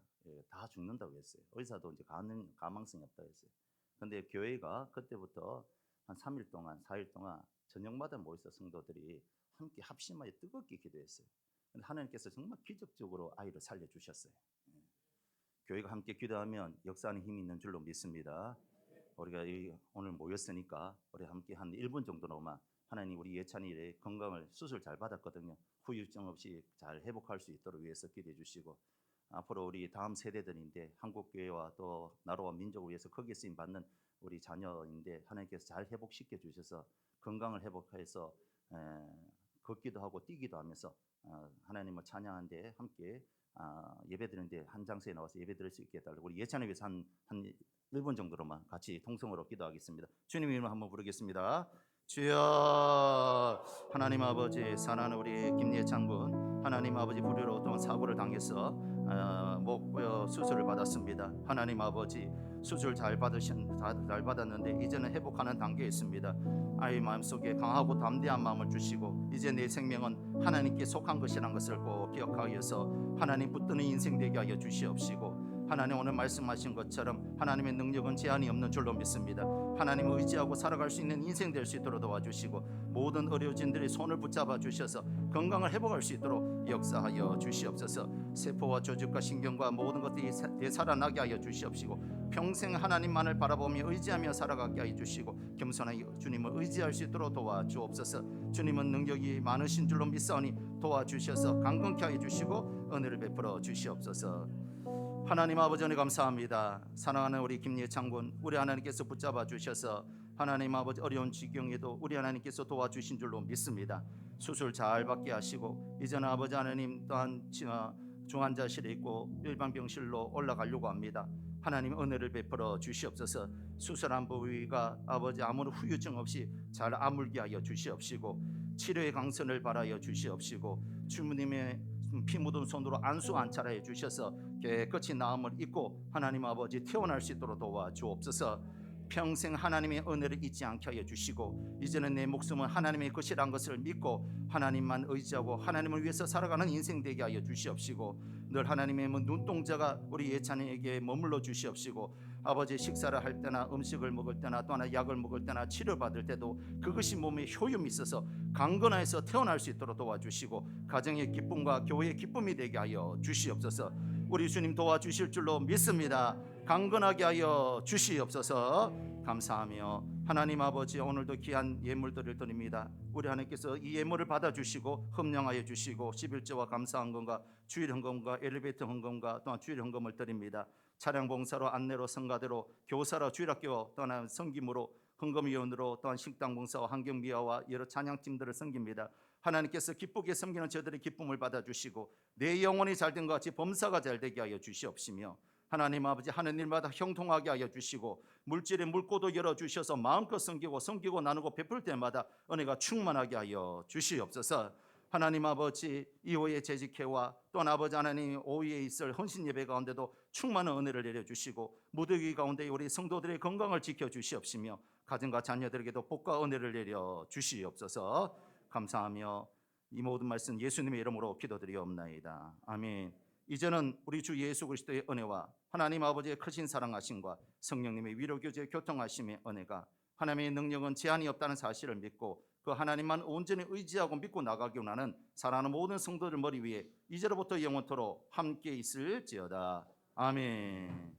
다 죽는다고 했어요. 의사도 이제 가망성이 없다고 했어요. 근데 교회가 그때부터 한 3일 동안 4일 동안 저녁마다 모여서 성도들이 함께 합심하여 뜨겁게 기도했어요. 근데 하나님께서 정말 기적적으로 아이를 살려주셨어요. 교회가 함께 기도하면 역사하는 힘이 있는 줄로 믿습니다. 우리가 오늘 모였으니까 우리 함께 한 1분 정도로만 하나님 우리 예찬이의 건강을 수술 잘 받았거든요. 후유증 없이 잘 회복할 수 있도록 위해서 기도해 주시고 앞으로 우리 다음 세대들인데 한국교회와 또 나라와 민족을 위해서 거기에 쓰임 받는 우리 자녀인데 하나님께서 잘 회복시켜 주셔서 건강을 회복해서 걷기도 하고 뛰기도 하면서 하나님을 찬양하는데 함께 예배드리는데 한 장소에 나와서 예배드릴 수 있게 해달라고 우리 예찬을 위해서 한 1분 정도로만 같이 통성으로 기도하겠습니다. 주님 이름 한번 부르겠습니다. 주여. 하나님 아버지, 사랑하는 우리 김예찬 군 하나님 아버지 불의로 어떤 사고를 당해서 목 수술을 받았습니다. 하나님 아버지 수술 잘 받았는데 이제는 회복하는 단계에 있습니다. 아이 마음속에 강하고 담대한 마음을 주시고 이제 내 생명은 하나님께 속한 것이란 것을 꼭 기억하여서 하나님 붙드는 인생 되게 하여 주시옵시고, 하나님 오늘 말씀하신 것처럼 하나님의 능력은 제한이 없는 줄로 믿습니다. 하나님을 의지하고 살아갈 수 있는 인생 될 수 있도록 도와주시고, 모든 의료진들의 손을 붙잡아 주셔서 건강을 회복할 수 있도록 역사하여 주시옵소서. 세포와 조직과 신경과 모든 것들이 되살아나게 하여 주시옵시고, 평생 하나님만을 바라보며 의지하며 살아가게 하여 주시고, 겸손하게 주님을 의지할 수 있도록 도와주옵소서. 주님은 능력이 많으신 줄로 믿사오니 도와주셔서 강건케 하여 주시고 은혜를 베풀어 주시옵소서. 하나님 아버지 은혜 감사합니다. 사랑하는 우리 김예창 군, 우리 하나님께서 붙잡아 주셔서 하나님 아버지 어려운 지경에도 우리 하나님께서 도와주신 줄로 믿습니다. 수술 잘 받게 하시고 이제는 아버지 하나님 또한 중환자실에 있고 일반 병실로 올라가려고 합니다. 하나님 은혜를 베풀어 주시옵소서. 수술한 부위가 아버지 아무런 후유증 없이 잘 아물게 하여 주시옵시고, 치료의 강선을 바라여 주시옵시고, 주님의 피 묻은 손으로 안수 안찰하여 주셔서 깨끗이 나음을 입고 하나님 아버지 태어날 수 있도록 도와주옵소서. 평생 하나님의 은혜를 잊지 않게 하여 주시고, 이제는 내 목숨은 하나님의 것이란 것을 믿고 하나님만 의지하고 하나님을 위해서 살아가는 인생 되게 하여 주시옵시고, 늘 하나님의 눈동자가 우리 예찬이에게 머물러 주시옵시고, 아버지 식사를 할 때나 음식을 먹을 때나 또는 약을 먹을 때나 치료받을 때도 그것이 몸에 효용이 있어서 강건하여서 태어날 수 있도록 도와주시고, 가정의 기쁨과 교회의 기쁨이 되게 하여 주시옵소서. 우리 주님 도와주실 줄로 믿습니다. 강건하게 하여 주시옵소서. 감사하며 하나님 아버지 오늘도 귀한 예물들을 드립니다. 우리 하나님께서 이 예물을 받아주시고 흠령하여 주시고 11조와 감사 헌금과 주일 헌금과 엘리베이터 헌금과 또한 주일 헌금을 드립니다. 차량 봉사로 안내로 성가대로 교사로 주일학교 또한 성김으로 헌금위원으로 또한 식당 봉사와 환경미화와 여러 찬양팀들을 섬깁니다. 하나님께서 기쁘게 섬기는 저들의 기쁨을 받아주시고 내 영혼이 잘된 것 같이 범사가 잘되게 하여 주시옵시며, 하나님 아버지 하는 일마다 형통하게 하여 주시고 물질의 물고도 열어주셔서 마음껏 섬기고 나누고 베풀 때마다 은혜가 충만하게 하여 주시옵소서. 하나님 아버지 이후에 재직회와 또한 아버지 하나님 오후에 있을 헌신 예배 가운데도 충만한 은혜를 내려주시고, 무더기 가운데 우리 성도들의 건강을 지켜주시옵시며 가정과 자녀들에게도 복과 은혜를 내려주시옵소서. 감사하며 이 모든 말씀 예수님의 이름으로 기도드리옵나이다. 아멘. 이제는 우리 주 예수 그리스도의 은혜와 하나님 아버지의 크신 사랑하심과 성령님의 위로교제 교통하심의 은혜가, 하나님의 능력은 제한이 없다는 사실을 믿고 그 하나님만 온전히 의지하고 믿고 나가기 원하는 사랑하는 모든 성도들 머리 위에 이제로부터 영원토록 함께 있을지어다. 아멘.